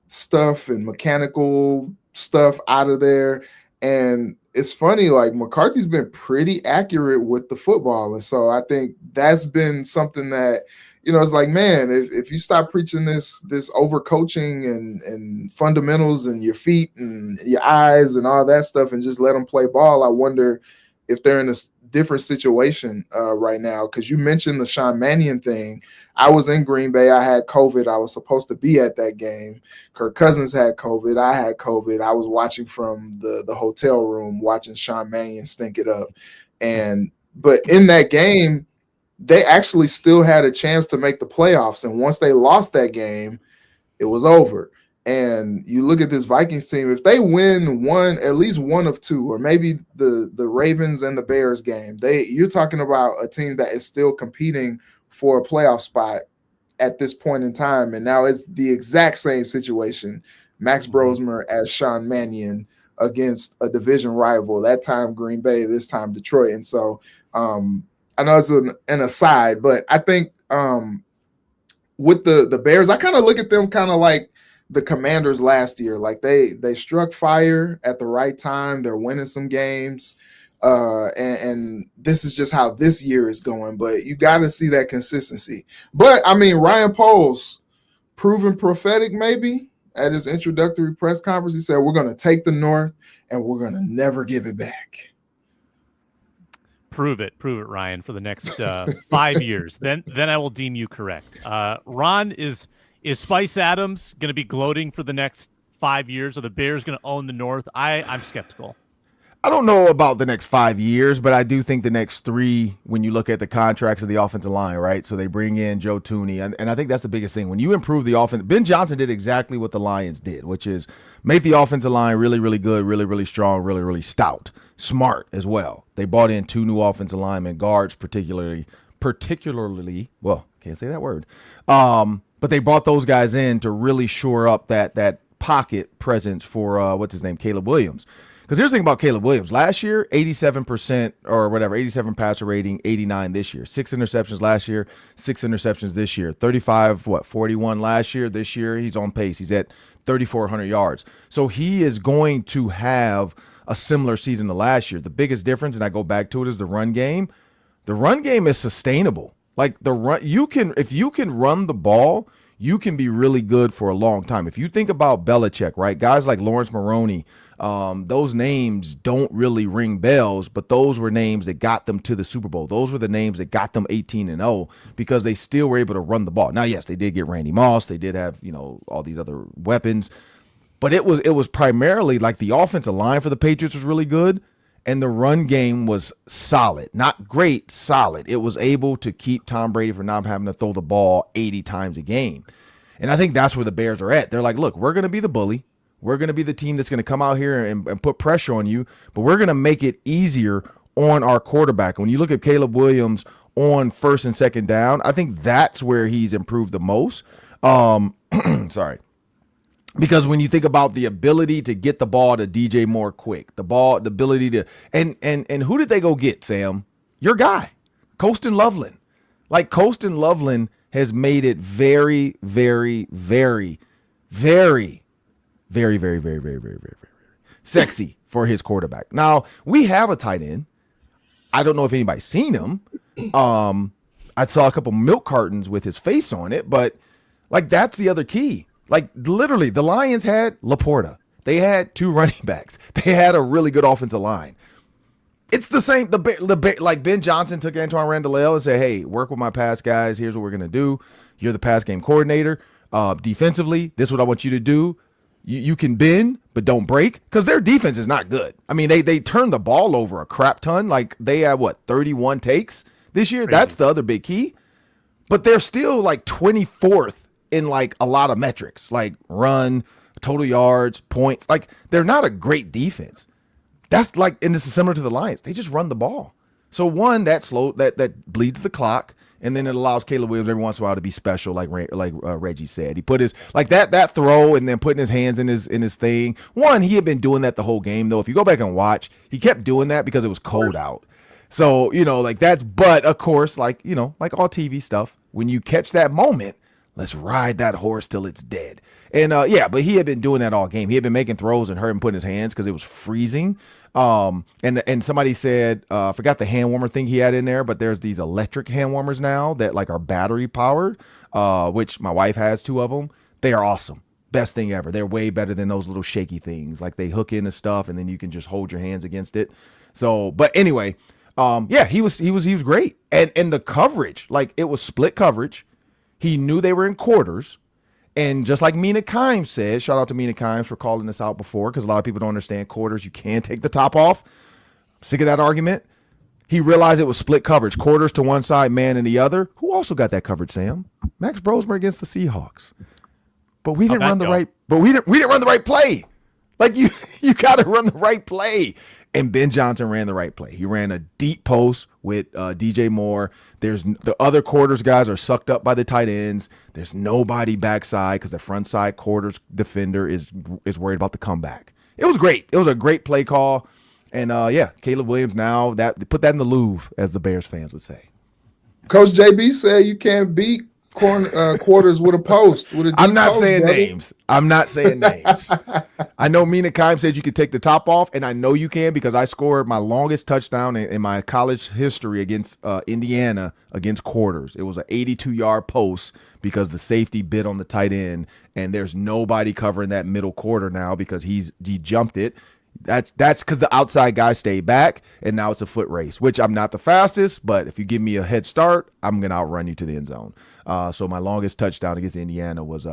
stuff and mechanical stuff out of there, and it's funny, like McCarthy's been pretty accurate with the football, and so I think that's been something that it's like, man, if you stop preaching this overcoaching and fundamentals and your feet and your eyes and all that stuff and just let them play ball, I wonder if they're in a different situation right now. Because you mentioned the Sean Mannion thing. I was in Green Bay. I had COVID. I was supposed to be at that game. Kirk Cousins had COVID. I had COVID. I was watching from the hotel room, watching Sean Mannion stink it up. But in that game, they actually still had a chance to make the playoffs. And once they lost that game, it was over. And you look at this Vikings team, if they win at least one of two, or maybe the Ravens and the Bears game, you're talking about a team that is still competing for a playoff spot at this point in time. And now it's the exact same situation. Max Brosmer as Sean Mannion against a division rival, that time Green Bay, this time Detroit. And so I know it's an aside, but I think with the Bears, I kind of look at them kind of like the Commanders last year. Like they struck fire at the right time. They're winning some games. And this is just how this year is going. But you got to see that consistency. But, I mean, Ryan Poles, proven prophetic maybe, at his introductory press conference, he said, we're going to take the North and we're going to never give it back. Prove it, Ryan, for the next 5 years. Then I will deem you correct. Ron, is Spice Adams going to be gloating for the next 5 years? Are the Bears going to own the North? I'm skeptical. I don't know about the next 5 years, but I do think the next 3, when you look at the contracts of the offensive line, right? So they bring in Joe Thuney, and I think that's the biggest thing. When you improve the offense, Ben Johnson did exactly what the Lions did, which is make the offensive line really, really good, really, really strong, really, really stout, smart as well. They brought in 2 new offensive linemen, guards particularly, well, can't say that word. But they brought those guys in to really shore up that pocket presence for, what's his name, Caleb Williams. Because here's the thing about Caleb Williams. Last year, 87% or whatever, 87 passer rating, 89 this year. 6 interceptions last year, 6 interceptions this year. 41 last year. This year, he's on pace. He's at 3,400 yards. So he is going to have a similar season to last year. The biggest difference, and I go back to it, is the run game. The run game is sustainable. Like if you can run the ball, you can be really good for a long time. If you think about Belichick, right? Guys like Lawrence Maroney, those names don't really ring bells, but those were names that got them to the Super Bowl. Those were the names that got them 18-0 because they still were able to run the ball. Now, yes, they did get Randy Moss. They did have, all these other weapons, but it was primarily like the offensive line for the Patriots was really good. And the run game was solid, not great, solid. It was able to keep Tom Brady from not having to throw the ball 80 times a game. And I think that's where the Bears are at. They're like, look, we're going to be the bully. We're going to be the team that's going to come out here and put pressure on you, but we're going to make it easier on our quarterback. When you look at Caleb Williams on first and second down, I think that's where he's improved the most. Sorry. Because when you think about the ability to get the ball to DJ Moore quick, the ability to and who did they go get, Sam? Your guy, Colston Loveland. Like Colston Loveland has made it very, very, very, very, very, very, very, very, very, very, very sexy for his quarterback. Now, we have a tight end. I don't know if anybody's seen him. I saw a couple milk cartons with his face on it, but like that's the other key. Like literally, the Lions had Laporta. They had 2 running backs. They had a really good offensive line. It's the same. Like Ben Johnson took Antoine Randall and said, "Hey, work with my pass guys. Here's what we're gonna do. You're the pass game coordinator. Defensively, this is what I want you to do. You can bend, but don't break, because their defense is not good. I mean, they turned the ball over a crap ton. Like they had 31 takes this year. Crazy. That's the other big key. But they're still like 24th in like a lot of metrics, like run, total yards, points. Like they're not a great defense. That's like, and this is similar to the Lions. They just run the ball. So one, that bleeds the clock. And then it allows Caleb Williams every once in a while to be special, like Reggie said. He put his like that throw and then putting his hands in his thing. One, he had been doing that the whole game though. If you go back and watch, he kept doing that because it was cold out. So like that's. But of course, like like all TV stuff, when you catch that moment, let's ride that horse till it's dead. And but he had been doing that all game. He had been making throws and hurting putting his hands because it was freezing. And somebody said, I forgot the hand warmer thing he had in there, but there's these electric hand warmers now that like are battery powered, which my wife has 2 of them. They are awesome. Best thing ever. They're way better than those little shaky things. Like they hook into stuff and then you can just hold your hands against it. So, but anyway, he was great. And the coverage, like it was split coverage. He knew they were in quarters. And just like Mina Kimes said, shout out to Mina Kimes for calling this out before, because a lot of people don't understand quarters. You can take the top off. Sick of that argument. He realized it was split coverage, quarters to one side, man in the other. Who also got that coverage, Sam? Max Brosmer against the Seahawks. But we didn't run the right. But we didn't run the right play. Like you got to run the right play. And Ben Johnson ran the right play. He ran a deep post with DJ Moore. There's the other quarters guys are sucked up by the tight ends. There's nobody backside because the front side quarters defender is worried about the comeback. It was great. It was a great play call. And Caleb Williams now put that in the Louvre, as the Bears fans would say. Coach JB said you can't beat quarters with a post. I'm not saying names. I'm not saying names. I know Mina Kimes said you could take the top off, and I know you can because I scored my longest touchdown in my college history against Indiana against quarters. It was an 82-yard post because the safety bit on the tight end, and there's nobody covering that middle quarter now because he jumped it. That's because the outside guy stayed back, and now it's a foot race, which I'm not the fastest, but if you give me a head start, I'm going to outrun you to the end zone. So my longest touchdown against Indiana was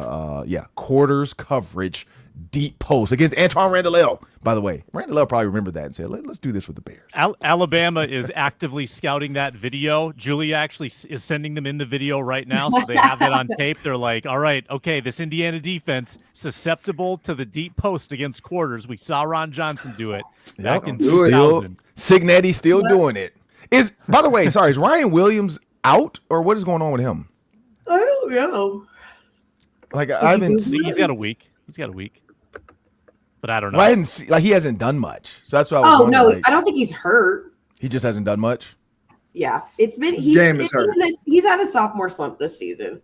quarters coverage, deep post against Antoine Randall. By the way, Randall probably remembered that and said, let's do this with the Bears. Alabama is actively scouting that video. Julia actually is sending them in the video right now, so they have that on tape. They're like, all right, okay, this Indiana defense susceptible to the deep post against quarters. We saw Ron Johnson do it back in 2000. Signetti still doing it. By the way, is Ryan Williams out or what is going on with him? I don't know. Like he's got a week. But I don't know. Well, I didn't see, he hasn't done much. So that's why I was wondering. No, I don't think he's hurt. He just hasn't done much. Yeah, he's hurt. He's had a sophomore slump this season.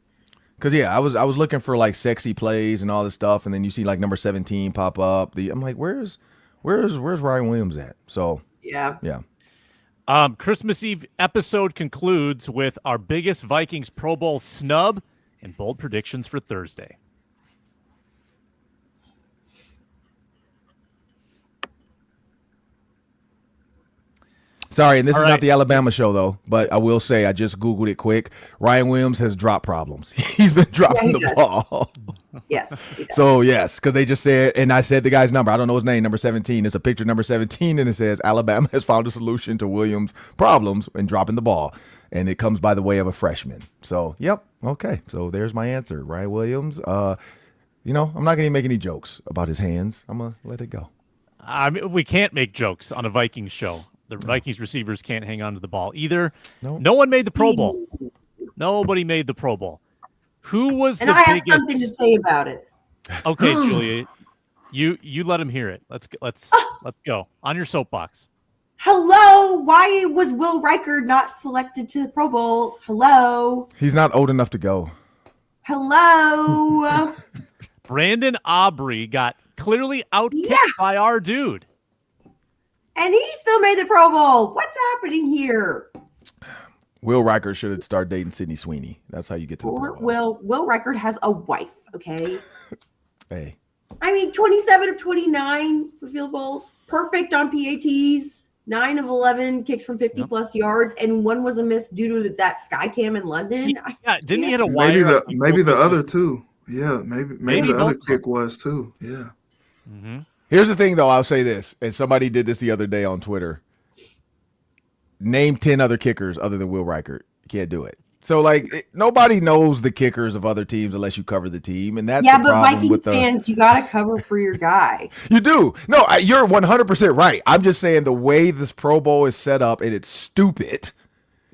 Because I was looking for like sexy plays and all this stuff, and then you see like number 17 pop up. I'm like, where's Ryan Williams at? So yeah. Christmas Eve episode concludes with our biggest Vikings Pro Bowl snub and bold predictions for Thursday. Sorry, and this is not the Alabama show, though, but I will say I just Googled it quick. Ryan Williams has drop problems. He's been dropping the ball. Yes. So, yes, because they just said, and I said the guy's number. I don't know his name, number 17. It's a picture of number 17, and it says, Alabama has found a solution to Williams' problems in dropping the ball. And it comes by the way of a freshman. So, yep, okay. So, there's my answer. Ryan Williams, I'm not going to make any jokes about his hands. I'm going to let it go. I mean, we can't make jokes on a Vikings show. The Vikings receivers can't hang on to the ball either. Nope. No one made the Pro Bowl. Nobody made the Pro Bowl. Who was the biggest? And I have something to say about it. Okay, Julia, you let him hear it. Let's go on your soapbox. Hello, why was Will Riker not selected to the Pro Bowl? Hello. He's not old enough to go. Hello. Brandon Aubrey got clearly outkicked by our dude. And he still made the Pro Bowl. What's happening here? Will Riker should start dating Sydney Sweeney. That's how you get to the Pro Bowl. Will Riker has a wife, okay? Hey. I mean, 27 of 29 for field goals. Perfect on PATs. 9 of 11 kicks from 50-plus yards. And one was a miss due to that sky cam in London. Didn't he hit a wire? Maybe the other two. Yeah, maybe the other kick was too. Yeah. Mm-hmm. Here's the thing, though. I'll say this, and somebody did this the other day on Twitter. Name 10 other kickers other than Will Riker. You can't do it. So, nobody knows the kickers of other teams unless you cover the team, and that's the problem Vikings fans, you got to cover for your guy. You do. No, you're 100% right. I'm just saying the way this Pro Bowl is set up, and it's stupid.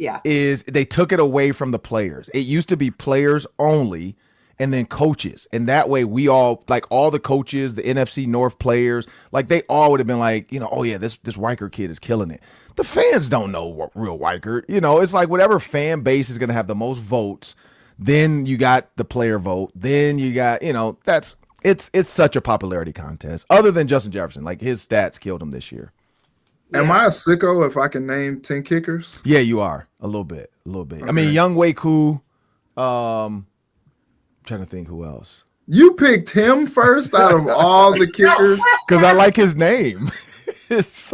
Yeah. is they took it away from the players. It used to be players only and then coaches. And that way we all, like all the coaches, the NFC North players, like they all would have been like, oh yeah, this Riker kid is killing it. The fans don't know what real Riker. It's like whatever fan base is going to have the most votes, then you got the player vote, then you got, it's such a popularity contest. Other than Justin Jefferson, like his stats killed him this year. Am I a sicko if I can name 10 kickers? Yeah, you are a little bit. Okay. I mean, Young Wei Koo, trying to think who else. You picked him first out of all the kickers because I like his name. it's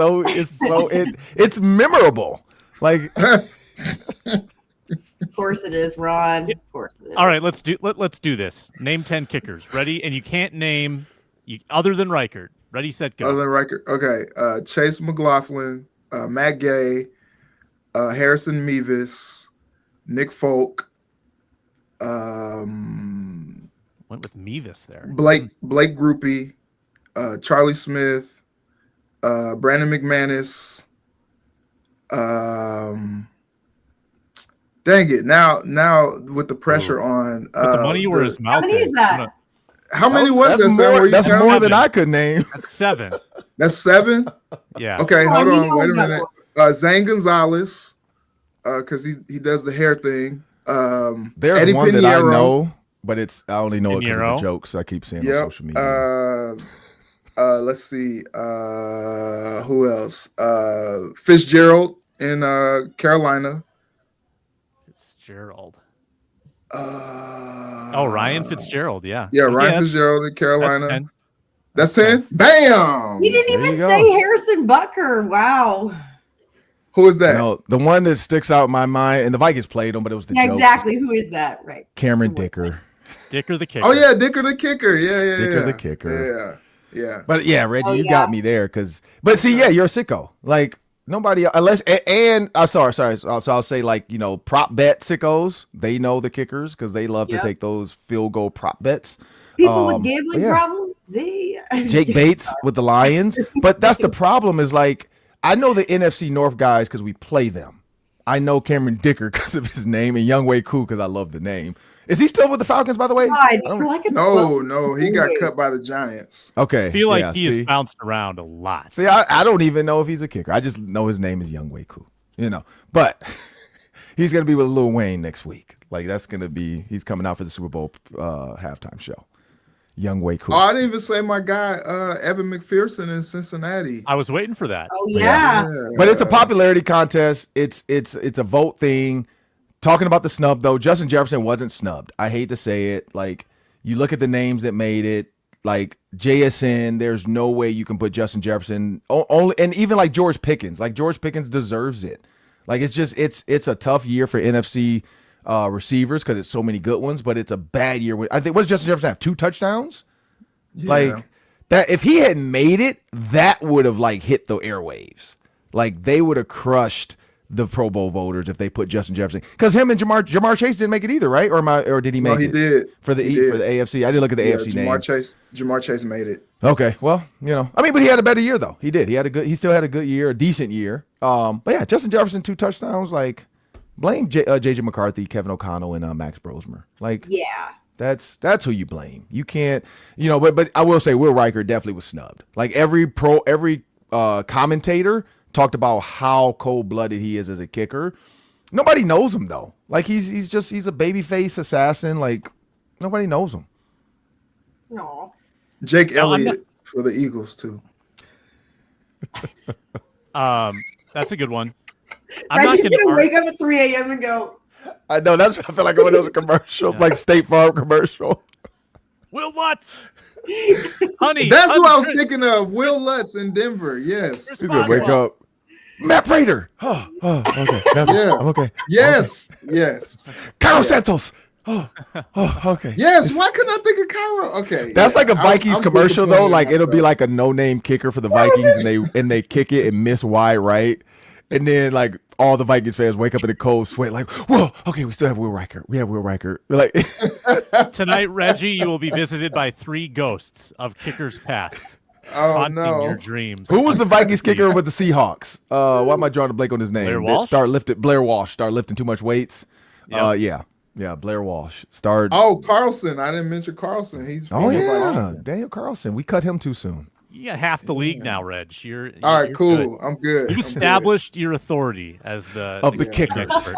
memorable. Like, of course it is, Ron. Of course it is. All right, let's do this. Name 10 kickers. Ready? And you can't name other than Reichert. Ready, set, go. Other than Reichert. Okay. Chase McLaughlin, Matt Gay, Harrison Mevis, Nick Folk. Went with Mevis there. Blake Groupie, Charlie Smith, Brandon McManus. Dang it! Now with the pressure on, with the money where his mouth. How many is that? How many was that? That's more than I could name. That's 7. That's 7. Yeah. Okay, hold on. Wait a minute. Zane Gonzalez, because he does the hair thing. There's Eddie one Pinheiro. that I know, but I only know it because of Pinheiro. the jokes I keep seeing on social media. Let's see. Who else? Fitzgerald in Carolina. Fitzgerald. Ryan Fitzgerald. Yeah. Yeah, Ryan Fitzgerald in Carolina. That's 10. That's 10. Bam. You didn't even say Harrison Butker. Wow. Who is that? No, the one that sticks out in my mind, and the Vikings played him, but it was the joke. Exactly. Who is that? Right. Cameron Dicker. Dicker the kicker. Oh yeah, Dicker the kicker. Yeah. Dicker the kicker. Yeah. But yeah, Reggie, you got me there but see, yeah, you're a sicko. Like nobody unless sorry. So I'll say like, prop bet sickos, they know the kickers because they love to take those field goal prop bets. People with gambling problems, Jake Bates with the Lions. But that's the problem is like, I know the NFC North guys because we play them. I know Cameron Dicker because of his name and Young Wei Koo because I love the name. Is he still with the Falcons, by the way? No, he got cut by the Giants. Okay. I feel like he has bounced around a lot. See, I don't even know if he's a kicker. I just know his name is Young Wei Koo, But he's going to be with Lil Wayne next week. Like, he's coming out for the Super Bowl halftime show. Young Wei Koo. Oh, I didn't even say my guy, Evan McPherson in Cincinnati. I was waiting for that. Oh, yeah. But it's a popularity contest. It's a vote thing. Talking about the snub, though, Justin Jefferson wasn't snubbed. I hate to say it. Like, you look at the names that made it, like JSN, there's no way you can put Justin Jefferson only, and even like George Pickens. Like, George Pickens deserves it. Like, it's a tough year for NFC receivers because it's so many good ones, but it's a bad year. I think, what does Justin Jefferson have? 2 touchdowns? Yeah. Like, that if he had made it, that would have like hit the airwaves. Like, they would have crushed the Pro Bowl voters if they put Justin Jefferson, because him and Jamar Chase didn't make it either, right? Or did he make it? No, he did for the AFC. I didn't look at the AFC name. Jamar Chase made it. Okay, well, but he had a better year though. He did. He still had a good year, a decent year. But yeah, Justin Jefferson 2 touchdowns. Like, blame JJ McCarthy, Kevin O'Connell, and Max Brosmer. Like, yeah, that's who you blame. You can't, But I will say Will Riker definitely was snubbed. Like, every commentator talked about how cold-blooded he is as a kicker. Nobody knows him though. Like, he's a babyface assassin. Like, nobody knows him. No. Jake Elliott for the Eagles too. That's a good one. Reggie's gonna wake up at 3 a.m. and go. I know, I feel like one of those commercials, like State Farm commercial. Will Lutz. Honey. That's who I was thinking of. Will Lutz in Denver. Yes. He's gonna wake up. Matt Prater. Oh, okay. Yeah. I'm okay. Yes. Okay. Yes. Cairo Santos. Oh, okay. Yes. Why couldn't I think of Cairo? Okay. That's like a Vikings commercial though. Like, it'll be like a no-name kicker for the Vikings, and they kick it and miss wide right, and then like all the Vikings fans wake up in a cold sweat, like, whoa, okay, we still have Will Riker. We have Will Riker. Like, tonight, Reggie, you will be visited by 3 ghosts of kickers past. Oh haunting your no. dreams. Who was the Vikings kicker with the Seahawks? Why am I drawing a blank on his name? Blair Walsh? Blair Walsh. Start lifting too much weights. Yep. Yeah, Blair Walsh. Start. Oh, Carlson. I didn't mention Carlson. He's Oh from the yeah, Vikings. Daniel Carlson. We cut him too soon. You got half the league now, Reg. All right, you're cool. good. I'm good. You established your authority as the kickers. expert.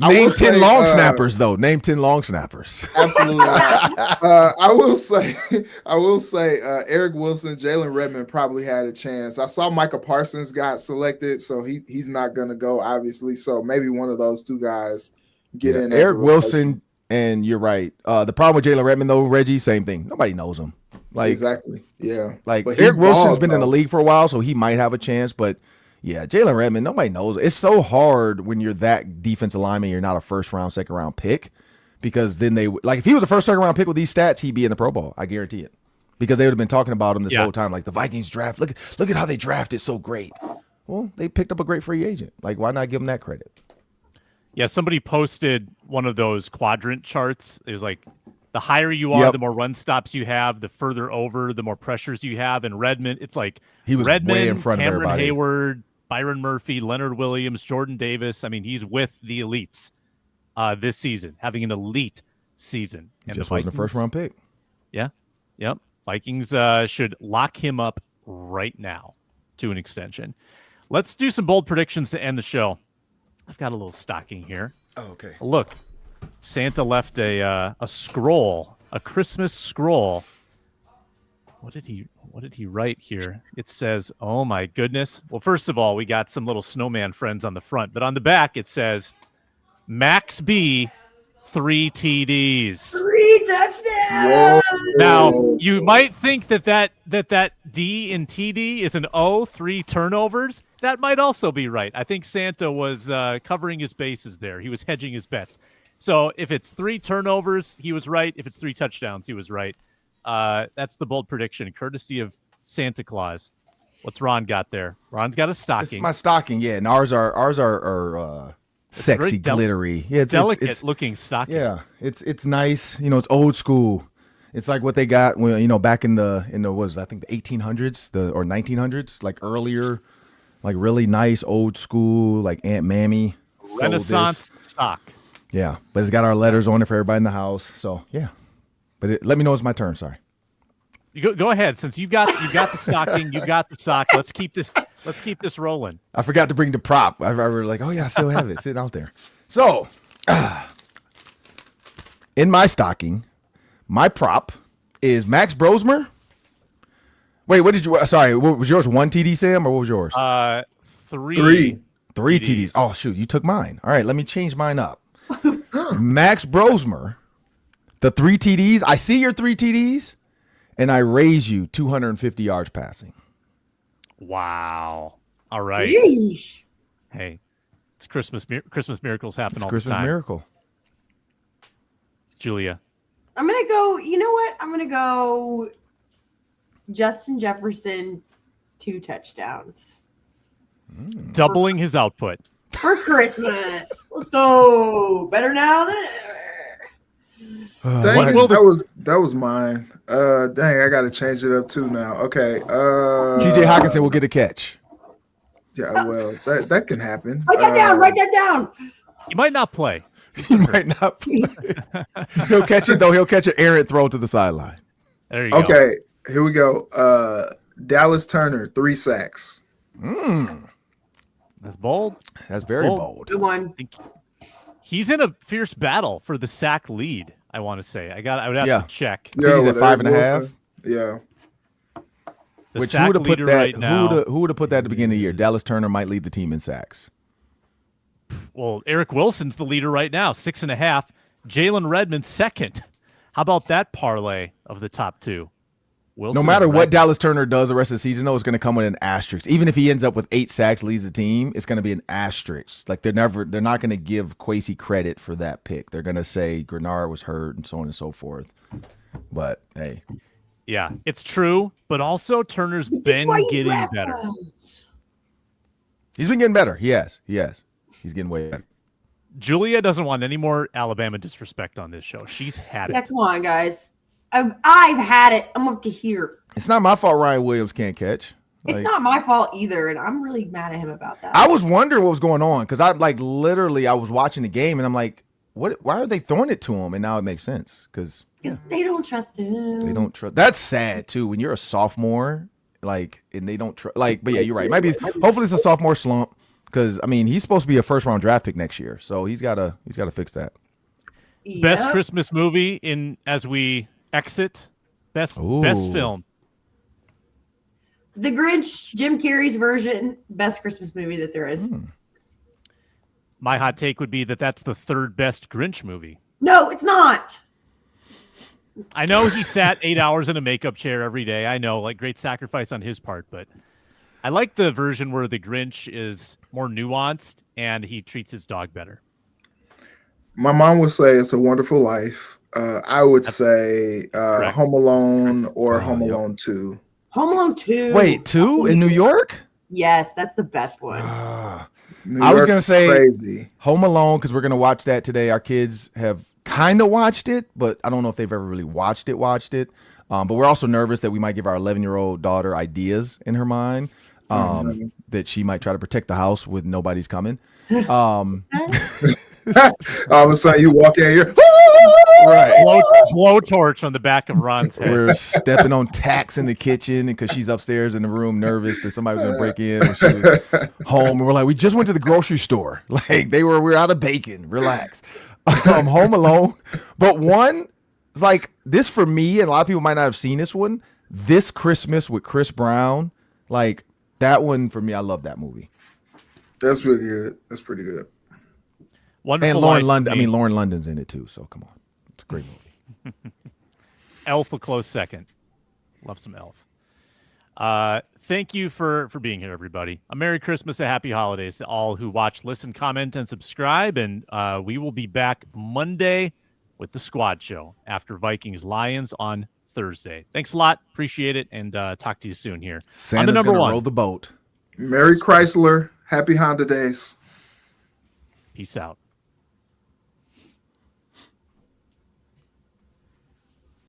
I will Name 10 say, long snappers though. Name 10 long snappers. Absolutely not. I will say, Eric Wilson, Jalen Redmond probably had a chance. I saw Micah Parsons got selected, so he's not going to go, obviously. So maybe one of those two guys get in. Eric Wilson, and you're right. The problem with Jalen Redmond though, Reggie, same thing. Nobody knows him. Like exactly, yeah. Like But Eric he's Wilson's bald, been in the though. league for a while, so he might have a chance. But yeah, Jalen Redmond, nobody knows. It's so hard when you're that defensive lineman, you're not a first round, second round pick, because then if he was a first, second round pick with these stats, he'd be in the Pro Bowl. I guarantee it, because they would have been talking about him this whole time. Like the Vikings draft, look at how they drafted so great. Well, they picked up a great free agent. Like why not give him that credit? Yeah, somebody posted one of those quadrant charts. It was like the higher you are, the more run stops you have, the further over, the more pressures you have. And Redmond, it's like he was Redmond, way in front of Cameron everybody. Hayward, Byron Murphy, Leonard Williams, Jordan Davis. I mean, he's with the elites this season, having an elite season. And just wasn't a first round pick. Yeah. Yep. Vikings should lock him up right now to an extension. Let's do some bold predictions to end the show. I've got a little stocking here. Oh, okay. Look, Santa left a scroll, a Christmas scroll. What did he write here? It says, oh my goodness. Well, first of all, we got some little snowman friends on the front, but on the back it says Max B 3 TDs. 3 touchdowns. Now, you might think that D in TD is an O, 3 turnovers. That might also be right. I think Santa was covering his bases there. He was hedging his bets. So if it's 3 turnovers, he was right. If it's 3 touchdowns, he was right. That's the bold prediction, courtesy of Santa Claus. What's Ron got there? Ron's got a stocking. It's my stocking, yeah. And ours are sexy, glittery. Yeah, it's delicate looking stocking. Yeah, it's nice. You know, it's old school. It's like what they got when, you know, back in the I think the 1800s or 1900s, like earlier, like really nice old school, like Aunt Mammy Renaissance stock. Yeah, but it's got our letters on it for everybody in the house. So yeah, but let me know it's my turn. Sorry. You go ahead. Since you've got the stocking, you got the sock. Let's keep this rolling. I forgot to bring the prop. I was like, oh yeah, I still have it sitting out there. So, in my stocking, my prop is Max Brosmer. Wait, what did you? Sorry, what was yours? 1 TD, Sam, or what was yours? 3 TDs. Oh shoot, you took mine. All right, let me change mine up. Max Brosmer, the 3 TDs. I see your 3 TDs, and I raise you 250 yards passing. Wow. All right. Yeesh. Hey, it's Christmas. Christmas miracles happen all Christmas the time. miracle. Julia. I'm going to go, you know what? I'm going to go Justin Jefferson, 2 touchdowns. Doubling his output. For Christmas. Let's go. Better now than ever. Dang it, will the- that was mine. Dang, I got to change it up too now. Okay. TJ Hawkinson will get a catch. Yeah, well, that can happen. Write that down. Write that down. He might not play. He might not play. He'll catch it, though. He'll catch an errant throw to the sideline. There you go. Okay, here we go. Dallas Turner, 3 sacks. That's bold. That's very bold. Good one. He's in a fierce battle for the sack lead, I want to say. I would have to check. I think he's at with 5.5. Wilson. Yeah. The Which sack who would have put leader that? right now. Who would have put that at the beginning of the year? Dallas Turner might lead the team in sacks. Well, Eric Wilson's the leader right now, 6.5. Jalen Redmond second. How about that parlay of the top 2? Wilson No matter and what Redmond. Dallas Turner does the rest of the season, though, it's going to come with an asterisk. Even if he ends up with 8 sacks, leads the team, it's going to be an asterisk. Like they're not going to give Kwesi credit for that pick. They're going to say Grenard was hurt and so on and so forth. But hey, Yeah, it's true, but also Turner's been getting better. he's been getting better. He has. He's getting way better. Julia doesn't want any more Alabama disrespect on this show. She's had Yeah, it. come on, guys. I've had it. I'm up to here. It's not my fault Ryan Williams can't catch. It's not my fault either, and I'm really mad at him about that. I was wondering what was going on because I was watching the game and I'm like, what? Why are they throwing it to him? And now it makes sense because they don't trust him. They don't trust. That's sad too. When you're a sophomore, and they don't trust. But yeah, you're right. Hopefully it's a sophomore slump because he's supposed to be a first round draft pick next year, so he's gotta fix that. Best Christmas movie as we exit. Best film. The Grinch, Jim Carrey's version, best Christmas movie that there is. My hot take would be that that's the third best Grinch movie. No, it's not. I know he sat 8 hours in a makeup chair every day. I know, great sacrifice on his part, but I like the version where the Grinch is more nuanced and he treats his dog better. My mom would say It's a Wonderful Life. I would say Home Alone or Home Alone 2. Home Alone 2. Wait, 2 in New York? Yes, that's the best one. I was going to say crazy. Home Alone because we're going to watch that today. Our kids have kind of watched it, but I don't know if they've ever really watched it. But we're also nervous that we might give our 11-year-old daughter ideas in her mind that she might try to protect the house with nobody's coming. All of a sudden you walk in here. Right. Blow torch on the back of Ron's head. We're stepping on tacks in the kitchen because she's upstairs in the room nervous that somebody was going to break in when she was home. And we're like, we just went to the grocery store. We're out of bacon. Relax. Home Alone. But one, it's this for me, and a lot of people might not have seen this one. This Christmas with Chris Brown, that one for me, I love that movie. That's really good. That's pretty good. Wonderful. And Lauren London. Lauren London's in it too. So come on, it's a great movie. Elf a close second. Love some Elf. Thank you for being here, everybody. A Merry Christmas, a Happy Holidays to all who watch, listen, comment, and subscribe. And we will be back Monday with the Squad Show after Vikings Lions on Thursday. Thanks a lot. Appreciate it. And talk to you soon here. Santa's on the number one. Roll the boat. Merry Chrysler. Happy Honda Days. Peace out.